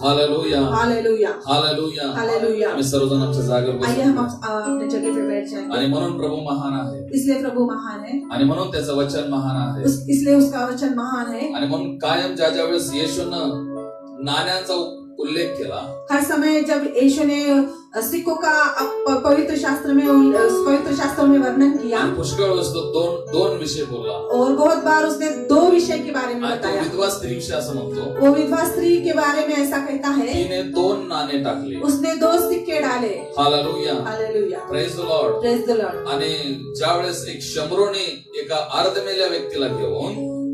Hallelujah, hallelujah, hallelujah, hallelujah. आम्ही सर्वजण आमच्या जागेवर आइए हम बसू. अपने जगह पे बैठ जाएंगे. आणि म्हणून प्रभू महान आहे, इसलिए प्रभु महान है, आणि म्हणून त्याचं वचन महान आहे, इसलिए उसका वचन महान है. आणि म्हणून कायम ज्या ज्या वेळेस येशूनं नाण्यांचा उल्लेख केला, हर समय जब यीशु ने सिक्कों का पवित्र शास्त्र में वर्णन किया, आणि पुष्कळ वस्तू दोन विषय बोलला, और बहुत बार उसने दो विषय के बारे में आणि तो बताया. विधवा स्त्री विषय असं म्हणतो, वो विधवा स्त्री के बारे में ऐसा कहता है, तिने 2 नाणे टाकले. उसने 2 सिक्के डाले. Hallelujah, hallelujah, praise the Lord. Praise the Lord. आणि ज्या वेळेस एक शंभरोने एका अर्धमेल्या व्यक्तीला घेऊन,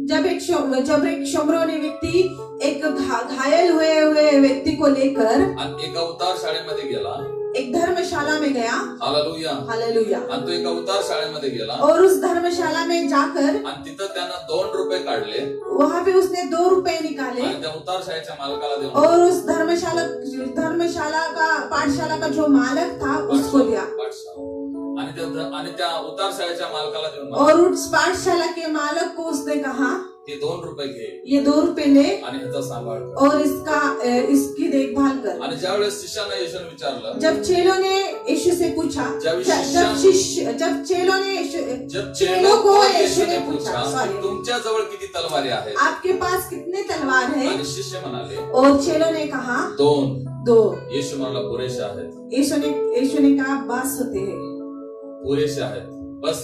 जब एक शंभरोनी व्यक्ती एक घायल हुए व्यक्ति को लेकर आणि एका उतार शाळेमध्ये गेला, एक धर्मशाला में गया. Hallelujah, hallelujah. आणि तो एका उतार शाळेमध्ये गेला, और उस धर्मशाला में जाकर आणि तिथं त्यानं 2 रुपये काढले, वहां पे उसने 2 रुपये निकाले, आणि त्या उतार शाळेच्या मालकाला देऊन, और उस पाठशाला का जो मालक था उसको दिया. आणि त्या उतार शाळेच्या मालकाला देऊन, और उस पाठशाला के मालक को उसने कहा, ते 2 रुपये घे, ये 2 रुपये ले आणि ह्याचा सांभाळ कर. और इसकी देखभाल कर. आणि ज्या वेळेस शिष्यानं येशूने विचारलं, जब चेलों ने यीशु से पूछा, जब चेलों को यीशु ने पूछा, तुमच्या जवळ किती तलवारी आहेत, आपके पास कितने तलवार है, आणि शिष्य म्हणाले, और चेलों ने कहा 2. 2. येशू म्हणाला पुरेसे आहेत, यीशु ने कहा बस होते हैं, पुरेसे आहेत, बस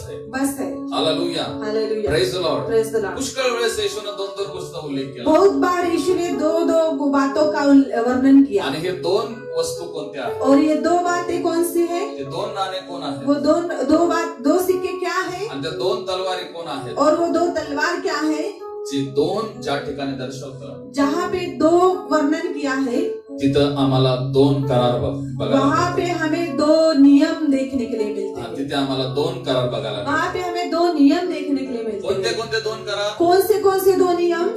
है. Hallelujah, hallelujah, praise the Lord. Praise the Lord. पुष्कळ वेळेस येशूने 2 गोष्टींचा उल्लेख केला, बहुत बार यीशु ने 2 बातों का वर्णन किया. आणि हे 2 वस्तू कोणत्या आहेत, और ये 2 बातें कौन सी है, ते 2 नाणे कोण आहेत, वो 2 सिक्के क्या है, आणि त्या 2 तलवारी कोण आहेत, और वो 2 तलवार क्या है. जे 2 ज्या ठिकाणी दर्शवतं, जहाँ पे 2 वर्णन किया है, तिथं आम्हाला 2 करार बघायला वहाँ पे हमें 2 नियम देखने के लिए मिलते हैं. तिथे आम्हाला 2 करार बघायला मिळतात. वहाँ पे हमें 2 नियम देखने के लिए मिलते कोणते हैं. कोणते 2 करार, कौन से 2 नियम,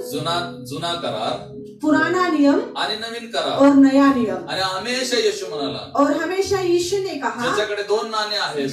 जुना करार पुराना नियम आणि नवीन करार. और नया नियम. आणि हमेशा येशू म्हणाला, और हमेशा यीशु ने कहा, ज्याच्याकडे 2 नाणे आहेत,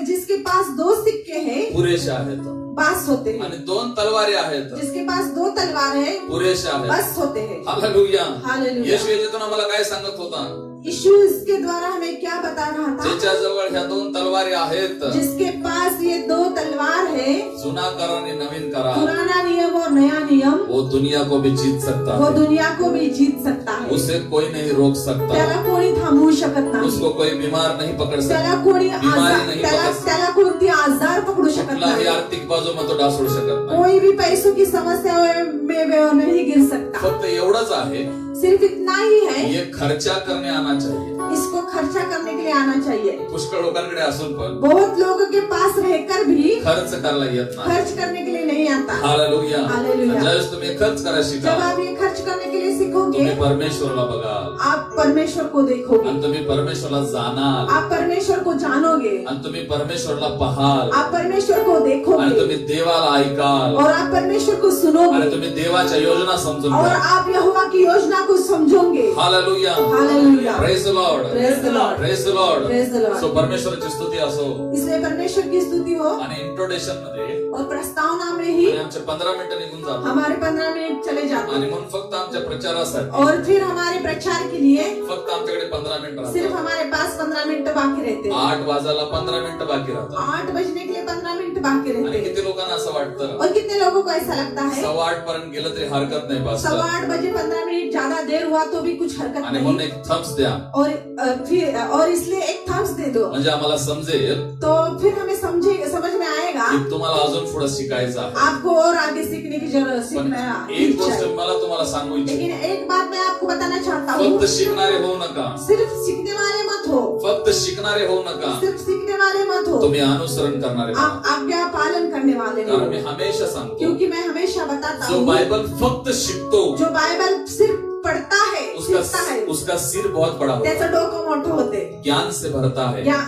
जिसके पास 2 सिक्के हैं, पुरेसे आहेत, बस होते हैं. आणि 2 तलवारी आहेत, जिसके पास 2 तलवार है, पुरेसे आहेत, बस होते हैं. हालेलुया. हालेलुया. येशू याच्यातून आम्हाला काय सांगत होता, यीशु इसके द्वारा हमें क्या बता रहा था, ज्याच्याजवळ ह्या 2 तलवारी आहेत, जिसके पास ये 2 तलवार है, जुना करार आणि नवीन करार, पुराना नियम और नया नियम, वो दुनिया को भी जीत सकता वो है, दुनिया को भी जीत सकता है. उसे कोई नहीं रोक सकता, त्याला कोणी थांबवू शकत नाही. उसको कोई बीमार नहीं पकड़ सकता, त्याला कोणी बीमारी नहीं पकड़ सकता, त्याला कोणती आजार पकडू शकत कुठलाही नाही. आर्थिक बाजू में तो डासू शकत नाही. कोई भी पैसों की समस्या में नहीं गिर सकता. फक्त एवढंच आहे, सिर्फ इतना ही है, ये खर्चा करने आना चाहिए. इसको खर्चा करने के लिए आना चाहिए. पुष्कळ लोकांकडे असून पण बहुत लोगों के पास रहकर भी खर्च करायला येत नाही. खर्च करने के लिए नहीं आता. हालेलुया. हालेलुया. ज्यावेळेस तुम्ही खर्च करायला जब शिकाल, आप ये खर्च करने के लिए सीखोगे, तुम्ही परमेश्वरला बघाल, आप परमेश्वर को देखोगे, आणि तुम्ही परमेश्वरला जाणाल, आप परमेश्वर को जानोगे, आणि तुम्ही परमेश्वरला पाहाल, आप परमेश्वर को आणि देखोगे, तुम्ही देवाला ऐकाल, और आप परमेश्वर को आणि सुनोगे, तुम्ही देवाच्या योजना समजून और घ्याल. आप यहोवा की योजना को समझोगे. Hallelujah. Hallelujah. Praise the Lord, praise the Lord, praise the Lord. Praise the Lord. So परमेश्वराची स्तुती असो, इसलिए परमेश्वर की स्तुति हो. आणि इंट्रोडक्शन मध्ये और प्रस्तावना में ही आणि आमचे 15 मिनिटं निघून जातात, हमारे 15 मिनट चले जाते आणि हैं. म्हणून फक्त आमच्या प्रचारासाठी और फिर हमारे प्रचार के लिए फक्त आमच्याकडे 15 मिनिट सिर्फ राहतात. हमारे पास 15 मिनट बाकी रहते हैं. 8 वाजायला 15 मिनिटं बाकी राहतात. 8 बजने के लिए 15 मिनट बाकी आणि रहते हैं. किती लोकांना असं वाटतं, और कितने लोगों को ऐसा लगता है 8:15 पर्यंत गेलं तरी हरकत नाही, पास्टर. 8:15 बजे 15 मिनट ज्यादा देर हुआ तो भी कुछ हरकत आणि म्हणून नहीं. एक थम्स द्या, और इसलिए एक थम्स दे दो, म्हणजे आम्हाला समजेल तो फिर हमें समझ में आएगा की तुम्हाला अजून पुढे शिकायचं आहे. आपको और आगे सीखने की जरूरत पण सीखना एक इच्छा गोष्ट है. मला तुम्हाला सांगू इच्छितो, लेकिन एक बात मैं आपको बताना चाहता हूँ, फक्त शिकणारे होऊ नका, सिर्फ सीखने वाले मत हो, फक्त शिकणारे होऊ नका, सिर्फ सीखने वाले मत हो, तुम्ही अनुसरण करणारे व्हा. आप आज्ञा पालन करने वाले हो. कारण मी हमेशा सांगतो, क्योंकि मैं हमेशा बताता जो हूँ, बाइबल फक्त शिकतो जो बाइबल सिर्फ पढ़ता है, सीखता है, उसका सिर बहुत बड़ा होता त्याचं है, डोकं मोठं होते, ज्ञान से भरता है, या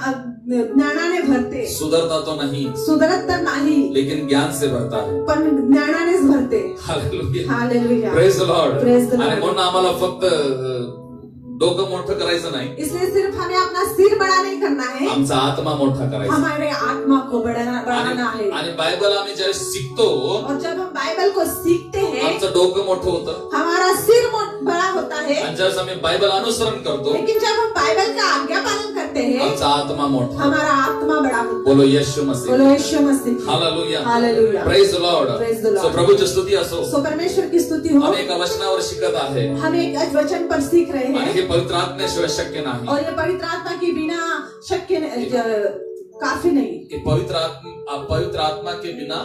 ज्ञानाने भरते. सुधरता तो नहीं, सुधरत तर नाही, लेकिन ज्ञान से भरता है. पण ज्ञानानेच भरते. Hallelujah. Hallelujah. Praise the Lord. Praise the Lord. आणि म्हणून आम्हाला फक्त डोकं मोठं करायचं नाही, इसलिए सिर्फ हमें अपना सिर बड़ा नहीं करना है, आमचा आत्मा मोठा करायचा. हमारे आत्मा को बढ़ाना है. आणि बायबल आम्ही ज्यावेळेस शिकतो, और जब हम बाइबल को सीखते हैं, आमचं डोकं मोठं होतं, हमारा सिर बड़ा होता है, है, आणि ज्यावेळेस आम्ही बायबल अनुसरण करतो लेकिन जब हम बाइबल का आज्ञा पालन करते हैं, आमचा आत्मा मोठा. हमारा आत्मा बड़ा होता बोलो यीशु है. मसीह. बोलो Yeshu Masih. Hallelujah. Hallelujah. Praise the Lord. Praise the Lord. So प्रभूची स्तुती असो. सो परमेश्वर की स्तुति हो. आम्ही एका वचनावर शिकत आहे हम एक वचन पर सीख रहे आणि हैं, हे पवित्र आत्म्याशिवाय शक्य नाही. और ये पवित्र आत्मा के बिना काफी नहीं. ये पवित्र आत्मा के बिना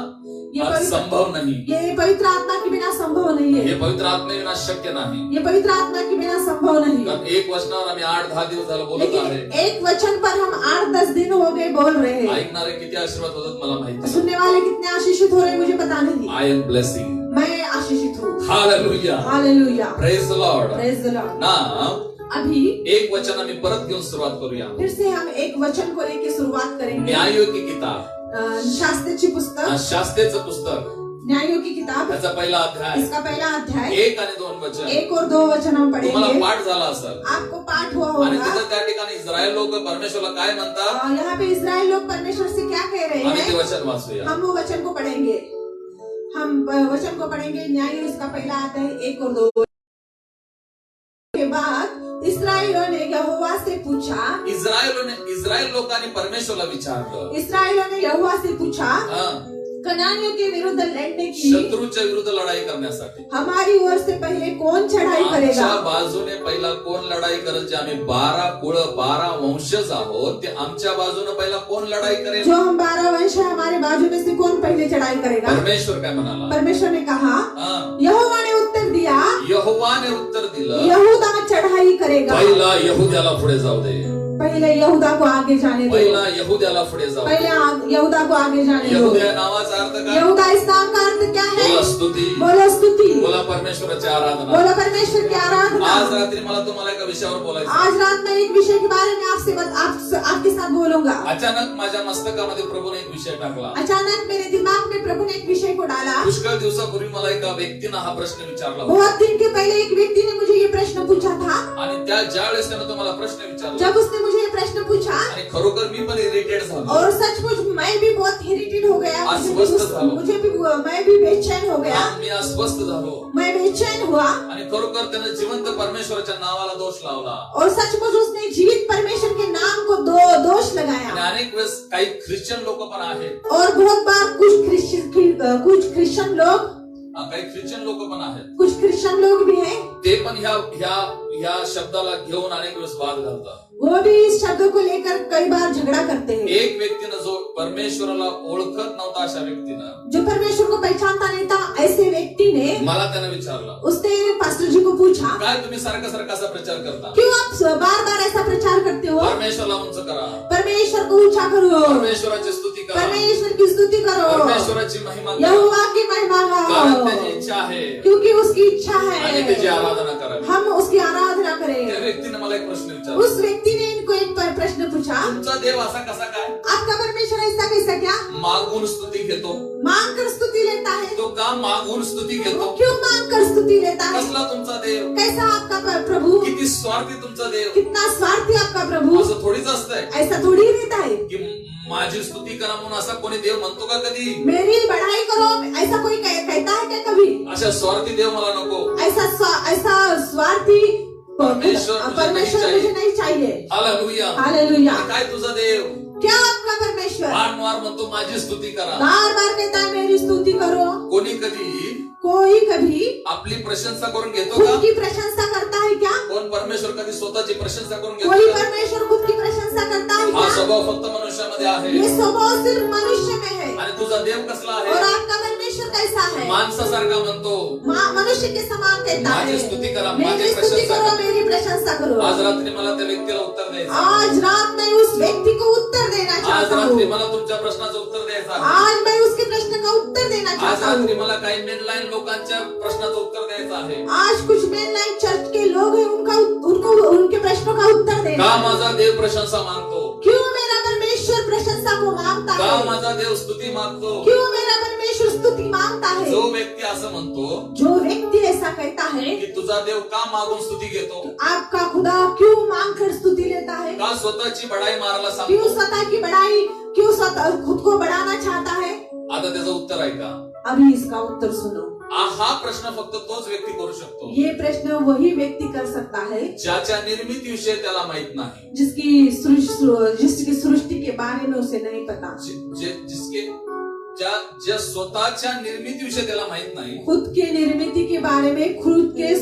ये आज पवित्र संभव नहीं. ये पवित्र आत्मा के बिना संभव नहीं हे है. पवित्र आत्मे बिना शक्य नाही. ये पवित्र आत्मा के बिना संभव नहीं. कारण एक वचनावर आम्ही 8-10 दिवस झालं बोलत लेकिन आहे. एक वचन पर हम 8-10 दिन हो गए बोल रहे हैं. ऐकणारे किती आशीर्वाद होतात मला माहिती नाही. सुनने वाले कितने आशीषित हो रहे हैं मुझे पता नहीं. I am blessing. मैं आशीषित हूँ. Hallelujah. Hallelujah. Praise the Lord. Praise the Lord. ना अभी एक वचन आम्ही परत घेऊन सुरुवात करूया. फिर से हम एक वचन को लेकर शुरुआत करेंगे. न्यायों की किताब, शास्त्रेची पुस्तक, शास्त्रेचं पुस्तक, न्यायों की किताब, त्याचा पहिला अध्याय इसका पहला अध्याय 1 आणि 2 वचन 1 और 2 वचन हम तुम्हाला पढ़ेंगे. पाठ झाला असेल. आपको पाठ हुआ आणि होगा. तिथं त्या ठिकाणी इस्रायल लोक परमेश्वरला काय म्हणतात यहाँ पे इस्राएल लोग परमेश्वर से क्या कह रहे आम्ही ते हैं, वचन वाचूया. हम वो वचन को पढ़ेंगे. हम वचन को पढ़ेंगे. न्याय इसका पहला अध्याय 1 और 2 के बाद इस्राएलियों ने यहोवा से पूछा. इस्रायल लोकांनी परमेश्वरला विचारलं. इस्राएलियों ने यहोवा से पूछा हा, कनानियों के विरुद्ध लड़ने की शत्रूच्या विरुद्ध लढाई करण्यासाठी हमारी ओर से पहले कौन चढ़ाई करेगा. आमच्या बाजूने पहिला कोण लढाई करेल. जे आम्ही 12 कुळ 12 वंशज आहोत ते आमच्या बाजूने पहिला कोण लढाई करेल. जो हम 12 वंश है, हमारे बाजू में से कौन पहले चढ़ाई करेगा. परमेश्वर काय म्हणाला. परमेश्वर ने कहा. हा, यहोवा ने उत्तर दिया, यहोवाने उत्तर दिलं यहूदा चढ़ाई करेगा. पहिला यहुद्याला पुढे जाऊ दे. पहले यहूदा को आगे जाने दो. पहिला यहुद्याला पुढे जाऊ दे. पहले यहूदा को आगे जाने दो. यहुद्या नावाचा अर्थ काय. यहूदा इस नाम का अर्थ क्या है. बोला स्तुती. बोलो स्तुति. बोला परमेश्वराची आराधना. बोलो परमेश्वर की आराधना. आज रात्री मला तुम्हाला एका विषयावर बोलायचं. आज रात में एक विषय के बारे में आपके साथ बोलूंगा. अचानक माझ्या मस्तकामध्ये प्रभूने एक विषय टाकला. अचानक मेरे दिमाग में प्रभु ने एक विषय को डाला. पुष्कळ दिवसापूर्वी मला एका व्यक्तीनं हा प्रश्न विचारला होता. बहुत दिन के पहले एक व्यक्ति ने मुझे ये प्रश्न पूछा था. आणि त्या ज्या वेळेस त्यानं तुम्हाला प्रश्न विचारला जब उसने मुझे ये प्रश्न पूछा, आणि खरोखर मी पण इरिटेट झालो. और सचमुच मैं भी बहुत इरिटेट हो गया. मैं भी बेचैन हो गया. मी अस्वस्थ झालो. मैं बेचैन हुआ. आणि खरोखर त्यानं जिवंत परमेश्वराच्या नावाला दोष लावला. और सचमुच उसने जीवित परमेश्वर के नाम को दोष आणि लगाया. अनेक वेळेस काही ख्रिश्चन लोक पण आहेत. और बहुत बार कुछ क्रिश्चियन लोग, काही ख्रिश्चन लोक पण आहेत. कुछ क्रिश्चियन लोग भी हैं. ते पण ह्या शब्दाला घेऊन अनेक वेळेस वाद घालतात. वो भी इस शब्द को लेकर कई बार झगड़ा करते हैं. एक व्यक्तीनं जो परमेश्वराला ओळखत नव्हता अशा व्यक्तीनं, जो परमेश्वर को पहचानता नहीं था, ऐसे व्यक्ति ने मला त्यानं विचारलं, उसने पास्टर जी को पूछा, काय तुम्ही सारखा असा प्रचार करता. क्यों आप बार बार ऐसा प्रचार करते हो. परमेश्वरला उंच करा. परमेश्वर को ऊंचा करो. परमेश्वराची स्तुती करा. परमेश्वर की स्तुति करो. परमेश्वराची महिमा करा. यहोवा की महिमा कारण गाओ. त्याची इच्छा आहे क्योंकि उसकी इच्छा आणि त्याची है आराधना करावी. हम उसकी आराधना त्या करें. व्यक्तीने मला एक प्रश्न विचारला. उस व्यक्ति ने इनको एक प्रश्न पूछा, तुमचा देव असा कसा काय. आपका परमेश्वर ऐसा कैसा क्या. मागून स्तुती घेतो. मांग कर स्तुति लेता है. तो का मागून स्तुती वो घेतो. क्यों मांग कर स्तुति लेता है. कसला तुमचा देव. कैसा आपका प्रभु. किती स्वार्थी तुमचा देव. कितना स्वार्थी आपका प्रभु. असं थोडीच असतंय ऐसा थोड़ी रहता है की माझी स्तुती करा म्हणून असा कोणी देव म्हणतो का कधी. मेरी बढ़ाई करो, ऐसा कोई कहता है क्या कभी. अशा स्वार्थी देव मला नको. ऐसा स्वार्थी परमेश्वर मुझे नहीं चाहिए. हालेलुया. हालेलुया. काय तुझा देव. क्या आपका परमेश्वर वारंवार म्हणतो माझी स्तुती करा. बार बार कहता है मेरी स्तुति करो. कोणी कधी कोई कभी आपली प्रशंसा करून घेतो का. खुद की प्रशंसा करता है क्या. कोण परमेश्वर कधी स्वतःची प्रशंसा करून कोई घेतो का. परमेश्वर खुद की प्रशंसा करता है हा क्या. स्वभाव फक्त मनुष्यामध्ये आहे. ये स्वभाव सिर्फ मनुष्य में है. आणि तुझा देव कसला और आहे. आपका परमेश्वर कैसा है. माणसासारखा म्हणतो मनुष्य के समान कहता माझी है स्तुती करा. मेरी माझी स्तुति प्रशंसा करो, करा. मेरी प्रशंसा करो. आज रात्री मला त्या व्यक्तीला उत्तर द्यायचं. आज रात में उस व्यक्ति को उत्तर देना आज चाहता रात्री हूँ. मला तुमच्या प्रश्नाचं उत्तर द्यायचं आहे. आज मैं उसके प्रश्न का उत्तर देना आज चाहता रात्री हूँ. मला काही मेनलाईन लोकांच्या प्रश्नाचं उत्तर द्यायचं आहे. आज कुछ मेनलाइन चर्च के लोग हैं, उनको उनके प्रश्नों का उत्तर देना. का माझा देव प्रशंसा मागतो. क्यों मेरा परमेश्वर प्रशंसा को मांगता का है. माझा देव स्तुती मागतो. क्यों मेरा परमेश्वर स्तुति मांगता है. जो व्यक्ती असं म्हणतो जो व्यक्ति ऐसा कहता है की तुझा देव का मागून स्तुती घेतो. आपका खुदा क्यों मांग कर स्तुति लेता है. का स्वतःची बढाई मारायला क्यों सांगतो. स्वतः की बढ़ाई, क्यों स्वतः खुद को बढ़ाना चाहता है. आता त्याचं उत्तर आहे का. अभी इसका उत्तर सुनो. हा प्रश्न फक्त तोच व्यक्ती करू शकतो ये प्रश्न वही व्यक्ति कर सकता है ज्याच्या निर्मितीविषयी त्याला माहित नाही, जिसकी सृष्टि के बारे में उसे नहीं पता, ज्या स्वतःच्या निर्मितीविषयी त्याला माहित नाही, खुद के निर्मिति के बारे में, खुद के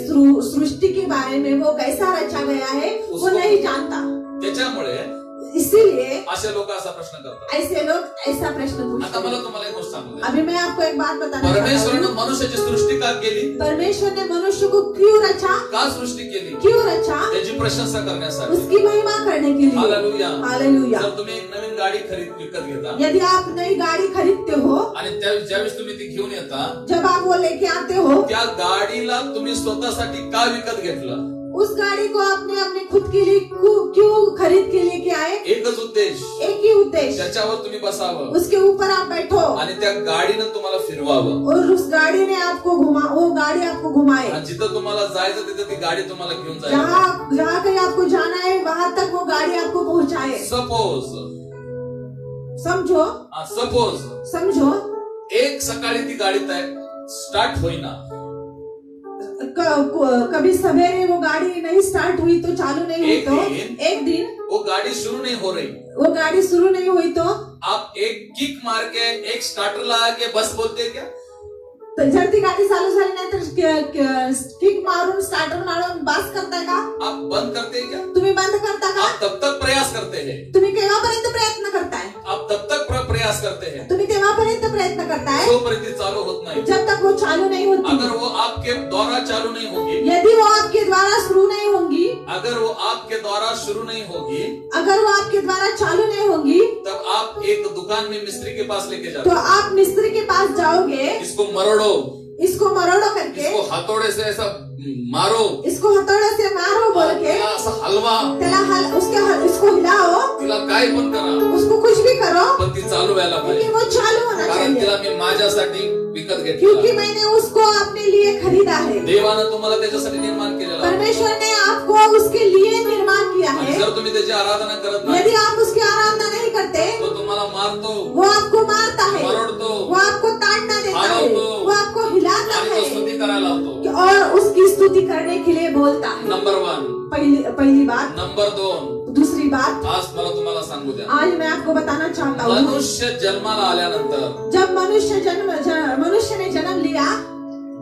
सृष्टि के बारे में वो कैसा रचा गया है वो नहीं जानता। त्याच्यामुळे इसीलिए असे लोक असा प्रश्न करतात। ऐसे लोग ऐसा प्रश्न पूछते आता हैं। मला तुम्हाला एक गोष्ट सांगू द्या, अभी मैं आपको एक बात बताना चाहता परमेश्वरानं हूँ। मनुष्याची सृष्टी का केली? परमेश्वर ने मनुष्य को क्यों रचा? का सृष्टी केली? क्यों रचा? त्याची प्रशंसा करण्यासाठी, उसकी महिमा करने के लिए। Hallelujah, hallelujah. जर तुम्ही एक नवीन गाडी विकत घेता यदि आप नई गाड़ी खरीदते हो आणि ज्यावेळेस तुम्ही ती घेऊन येता, जब आप वो लेके आते हो, त्या गाडीला तुम्ही स्वतःसाठी का विकत घेतलं? उस गाड़ी को आपने अपने खुद के लिए क्यों खरीद के लेके आए? एकच उद्देश, एक ही उद्देश्य, त्याच्यावर तुम्ही बसावं उसके ऊपर आप बैठो आणि त्या गाडीनं तुम्हाला फिरवावं, और उस गाड़ी ने आपको वो गाड़ी आपको घुमाए। आणि जिथं तुम्हाला जायचं तिथं ती गाडी तुम्हाला घेऊन जाईल। जहाँ कहीं आपको जाना है वहां तक वो गाड़ी आपको पहुंचाए। सपोज समझो एक सकाळी ती गाडी स्टार्ट होईना, कभी सवेरे वो गाड़ी नहीं स्टार्ट हुई तो चालू नहीं हुई तो एक दिन वो गाड़ी शुरू नहीं हो रही, वो गाड़ी शुरू नहीं हुई तो आप एक किक मार के एक स्टार्टर लगा के बस बोलते क्या? जर ती गाडी चालू झाली नाही तर किक मारून स्टार्टर मारून बस करताय का? आप बंद करते क्या? तुम्ही बंद करता का? आप तब तक प्रयास करते हैं, तुम्ही केव्हापर्यंत प्रयत्न करताय? आप तब तक प्रयास करते हैं, तुम्ही तेव्हापर्यंत प्रयत्न करताय जोपर्यंत चालू होत नाही, जब तक वो चालू नहीं होती। अगर वो आपके द्वारा चालू नहीं होगी, यदि वो आपके द्वारा शुरू नहीं होंगी, अगर वो आपके द्वारा शुरू नहीं होगी, अगर वो आपके द्वारा चालू नहीं होगी, तब आप एक दुकान में मिस्त्री के पास लेके तो जाते, आप मिस्त्री के पास जाओगे, इसको मरोड़ो, इसको मरोड़ो करके, इसको हथौड़े से ऐसा मारो, इसको हथौड़े से मारो बोल के, असा हलवा, इसको हिलाओ, तिला काय पण करा, उसको कुछ भी करो, पण ती चालू व्हायला लेकिन पाहिजे, वो चालू होना कारण तिला चाहिए, मी माझ्यासाठी विकत क्योंकि घेतला। मैंने उसको अपने लिए खरीदा है। देवानं तुम्हाला त्याच्यासाठी निर्माण केलेला आहे। परमेश्वर ने आपको उसके लिए निर्माण किया आणि है। जर तुम्ही त्याची आराधना करत नाही, यदि आप उसकी आराधना नहीं करते तो तुम्हाला मारतो, वो आपको मारता है, मरोड़तो, वो आपको ताड़ना देता है, हालवतो, वो आपको हिलाता आणि तो है स्तुती करायला लावतो। और उसकी स्तुति करने के लिए बोलता है। नंबर 1, पहली बात। नंबर 2, दूसरी बात, आज मला तुम्हाला सांगू द्या, आज मैं आपको बताना चाहता हूँ, मनुष्य जन्माला आल्यानंतर, जब मनुष्य ने जन्म लिया,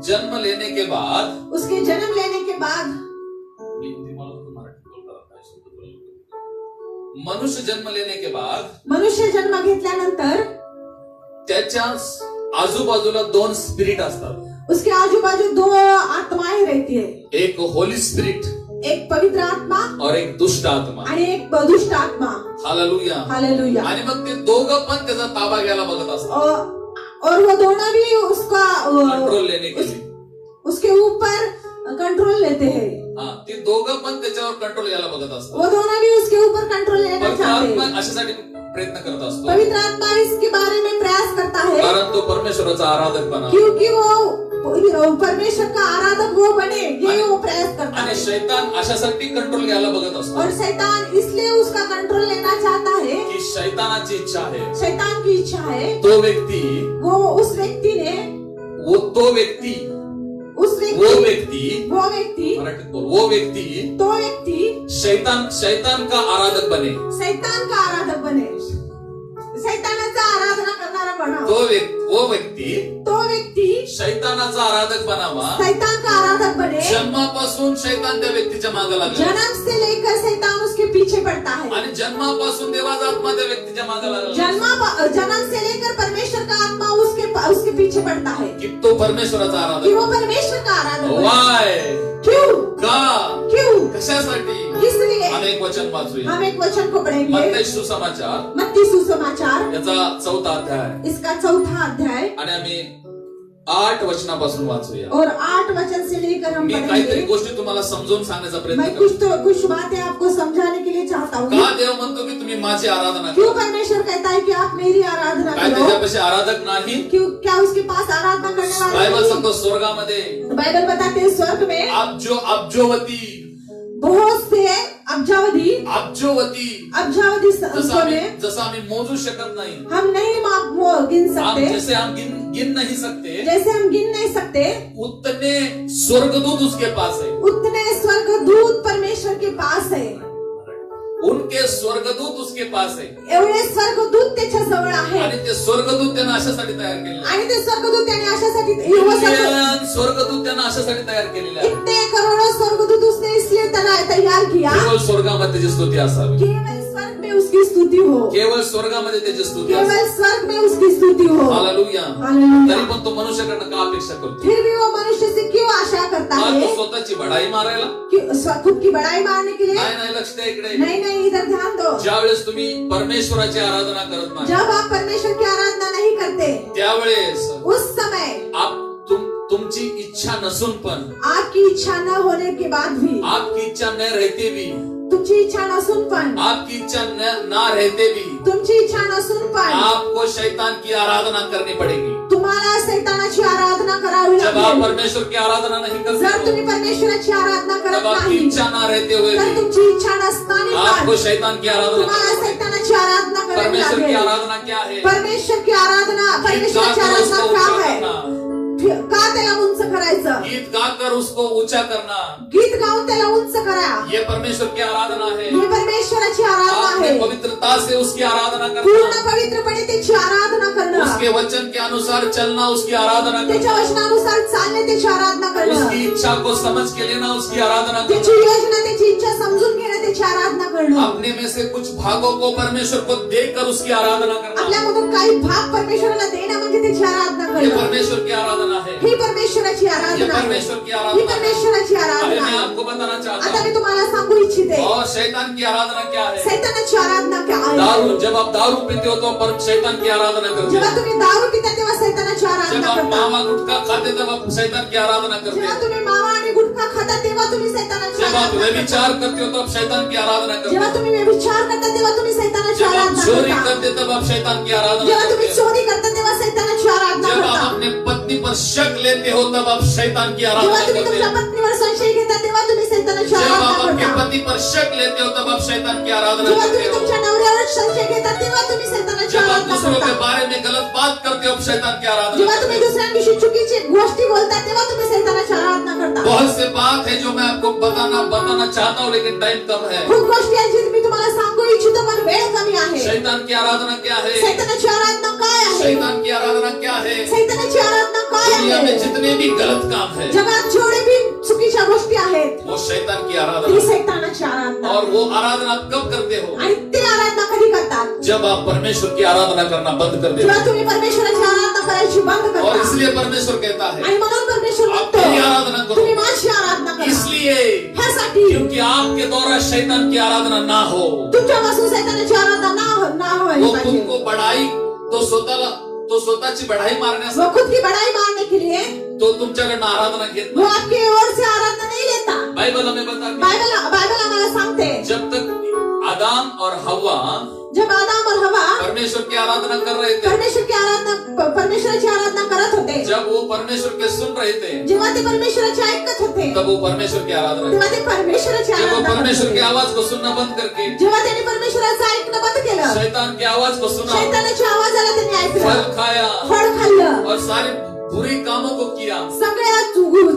जन्म लेने के बाद, उसके जन्म लेने के बाद, मनुष्य जन्म लेने के बाद, मनुष्य जन्म घेतल्यानंतर त्याच्या आजूबाजूला 2 स्पिरिट असतात, उसके आजू बाजू 2 आत्माएं रहती है, एक होली स्पिरिट, एक पवित्र आत्मा और एक दुष्ट आत्मा। आणि एक दुष्ट आत्मा। Hallelujah, hallelujah. आणि मग ते दोघं पण त्याचा ताबा घ्यायला बघत असतात, और वो दोनों भी उसका कंट्रोल लेने के लिए, उसके ऊपर कंट्रोल लेते हैं। हाँ, ते दोघं पण त्याच्यावर कंट्रोल घ्यायला बघत असतात। वो दोनों भी उसके ऊपर कंट्रोल लेना पवित्र चाहते आत्मा हैं। अशासाठी प्रयत्न करत असतो, पवित्र आत्मा इसके बारे में प्रयास करता है, कारण तो परमेश्वराचा आराधक बना, क्योंकि वो परमेश्वर का आराधक वो बने, ये वो प्रयास करता आणि है। शैतान अशासाठी कंट्रोल घ्यायला बघत असतो, और शैतान इसलिए उसका कंट्रोल लेना चाहता है, की शैतानाची इच्छा आहे, शैतान की इच्छा है, तो व्यक्ती, वो उस व्यक्ति ने, तो व्यक्ती, मराठीत बोल, वो व्यक्ती शैतान का आराधक बने, शैतान का आराधक बने, शैतानाचा आराधना करणारा बना, वो व्यक्ती शैतानाचा आराधक बनावा, शैतान का आराधक बने। जन्मापासून शैतान त्या व्यक्तीच्या मागे लागला, जन्म से लेकर शैतान उसके पीछे पड़ता है, आणि जन्मापासून देवाचा आत्मा त्या व्यक्तीच्या मागे लागला, जन्म से लेकर परमेश्वर का आत्मा उसके पीछे पड़ता है, की तो परमेश्वराचा कि आराधक। वो परमेश्वर का आराधक बने। वाय, क्यों? का, क्यों? कशासाठी? इसलिए हम एक वचन वाचूया, हम एक वचन को पढ़ेंगे। मत्ती सुसमाचार, मत्ती सुसमाचार याचा 4था अध्याय, इसका 4था अध्याय, आणि आम्ही 8 वचनापासून वाचूया। और 8 वचन से लेकर हम मी पढ़ेंगे। काहीतरी गोष्टी तुम्हाला समजावून सांगण्याचा प्रयत्न मैं करतो। कुछ बातें आपको समझाने के लिए चाहता हूँ। का देव म्हणतो की तुम्ही माझी आराधना क्यों करा? परमेश्वर कहता है कि आप मेरी आराधना काय करो? त्याच्यापाशी आराधक नाही? क्यों? क्या उसके पास आराधना करने वाला बायबल नहीं? सांगतो स्वर्गामध्ये बाइबल बताते हैं स्वर्ग में अब्जोवती बहुत से अब्जोवती सोने जसं आम्ही मोजू शकत नाही, हम नहीं गिन सकते, जैसे हम गिन नहीं सकते, जैसे हम गिन नहीं सकते, उतने स्वर्गदूत उसके पास है, उतने स्वर्गदूत परमेश्वर के पास है, उनके स्वर्गदूत उसके पास है. एवढे स्वर्गदूत त्याच्या जवळ आहे. आणि ते स्वर्गदूत त्यांना अशासाठी तयार केलेले आहे. आणि ते स्वर्गदूत त्याने अशासाठी स्वर्गदूत त्यांना अशासाठी तयार केलेले आहे. इतने करोड़ों स्वर्गदूत उसने इसलिए तैयार किया, केवळ स्वर्गामध्ये त्याची स्तुती असावी, केवल स्वर्ग में उसकी स्तुति हो, केवळ स्वर्गामध्ये त्याची स्तुती असावी. केवल स्वर्ग में उसकी स्तुति हो. हालेलुया. हालेलुया. तरी पण तो मनुष्याकडनं का अपेक्षा करतो? फिर भी वो मनुष्य से क्यों आशा करता का है? तो स्वतःची बढाई मारायला? खुद की बड़ाई मारने के लिए? नाही, लक्ष द्या इकडे. नहीं, इधर ध्यान दो. ज्यावेळेस तुम्ही परमेश्वराची आराधना करत नाही, जब आप परमेश्वर की आराधना नहीं करते, त्यावेळेस उस समय तुमची इच्छा नसून पण, आपकी इच्छा न होने के बाद भी, आपकी इच्छा न रहते भी, तुमची इच्छा नसून पण, आपकी इच्छा ना रहते भी, तुमची इच्छा नसून पण, आपको शैतान की आराधना करनी पड़ेगी. तुम्हाला शैतानाची आराधना करावी जब आप लागेल. परमेश्वर की आराधना नहीं जर करते तुम्ही परमेश्वराची आराधना करत तब आपकी नाही, इच्छा ना रहते हुए तर भी तुमची इच्छा नसताना आपको पण शैतान की आराधना तुम्हाला करनी पड़ेगी. शैतानाची आराधना करावी परमेश्वर की लागेल. आराधना क्या है? परमेश्वर की आराधना, परमेश्वराची आराधना काय आहे? का त्याला उंच करायचं? गीत गाकर उसको ऊंचा करना, गीत गाऊन त्याला उंच करा, ये परमेश्वर की आराधना है. ही परमेश्वराची आराधना आपने आहे. पवित्रता से उसकी आराधना पूर्ण करना, पवित्रपणे त्याची आराधना करणं, उसके वचन के अनुसार चलना, उसकी आराधना त्याच्या करना, वचनानुसार चालणे, त्याची आराधना करणं, उसकी इच्छा को समझ के लेना, उसकी आराधना त्याची करना. योजना, त्याची इच्छा समजून घेणं, त्याची आराधना करणं, अपने में से कुछ भागों को परमेश्वर को देकर उसकी आराधना करना, आपल्यामधून काही भाग परमेश्वराला देणं म्हणजे त्याची आराधना ये करणं. परमेश्वर की आराधना है. ही परमेश्वराची ये आराधना आहे. परमेश्वर की ही आराधना है. परमेश्वराची अरे आराधना मैं आहे. आपको बताना चाहता आता हूँ. मी तुम्हाला सांगू इच्छिते, और शैतान की आराधना क्या है? शैतानाची आराधना काय आहे? दारू. जब आप दारू पीते हो तो पर शैतान की आराधना करते जेव्हा हो. तुम्ही दारू पिता तेव्हा शैतानाची जब आराधना आप करता. मावा गुटखा खाते तब आप शैतान की आराधना करते जेव्हा हो. तुम्ही मावा आणि गुटखा खाता तेव्हा तुम्ही शैतानाची जब आप आराधना करता. व्यभिचार करते हो तो आप शैतान की आराधना करते जेव्हा हो. तुम्ही व्यभिचार करता तेव्हा तुम्ही शैतानाची जब आप आराधना चोरी करता. करते तब आप शैतान की आराधना जेव्हा तुम्ही करते हो. चोरी करता तेव्हा शैतानाची आराधना जब आप करता. अपने पत्नी पर शक लेते हो तब आप शैतान की जेव्हा आराधना तुम्ही करते तुमच्या हो. पत्नीवर संशय घेता तेव्हा तुम्ही शैतानाची जब आराधना आप अपने करता. पति पर शक लेते हो तब आप शैतान की आराधना जेव्हा करते तुम्ही हो. तुमच्या नवऱ्यावर संशय घेता तेव्हा तुम्ही शैतानाची जब आप आराधना दूसरों के करता. बारे में गलत बात करते हो आप शैतान की आराधना जेव्हा करते तुम्ही हो. दुसऱ्यांविषयी चुकीची गोष्टी बोलता तेव्हा तुम्ही शैतानाची आराधना करता. बहुत से बात है जो मैं आपको बताना चाहता हूँ लेकिन टाइम कम है. खूप गोष्टी आहेत जी मी तुम्हाला सांगू इच्छितो पण वेळ कमी आहे. शैतान की आराधना क्या है? शैतानाची आराधना काय आहे? शैतान की आराधना क्या है? शैतानाची आराधना काय दुनिया में आहे? जितने भी गलत काम है जगात जेवढे भी चुकीच्या गोष्टी आहेत वो शैतान की ती आराधना. शैतानाची आराधना. और वो आराधना आप कब करते हो? आणि ते आराधना कधी करतात? जब आप परमेश्वर की आराधना करना बंद कर देते जेव्हा हो. तुम्ही परमेश्वराची आराधना करायची बंद और करता. इसलिए परमेश्वर कहता है आणि म्हणून परमेश्वर आप म्हणतो मेरी आराधना करो. तुम्ही माझी आराधना करा. इसलिए ह्यासाठी क्योंकि आपके द्वारा शैतान की आराधना ना हो, तुमच्यापासून शैतानाची आराधना ना व्हायला वो पाहिजे. तुमको बढ़ाई तो स्वतःची बढाई वो मारण्यासाठी खुद की बड़ाई मारने के लिए तो तुमच्याकडनं आराधना घेत वो नाही. आपकी ओर से आराधना नहीं लेता. बाइबल हमें बताती है, बाइबल हमारा सांगते जब तक आदम और हवा जब आदम और हवा परमेश्वर की आराधना कर रहे थे, परमेश्वराची आराधना करत होते, जब वो परमेश्वर के सुन रहे थे जेव्हा ते परमेश्वराची ऐकत होते तब वो परमेश्वर की आराधना तेव्हा ते परमेश्वराची जब वो आराधना परमेश्वर करत की होते. आवाज को सुनना बंद करके जेव्हा त्यांनी परमेश्वराचं ऐकणं बंद केलं, शैतान की आवाज को सुना, शैतानाच्या आवाजाला त्यांनी फल ऐकलं, खाया फळ खाल्लं, और सारी बुरी कामों को किया, सगळ्या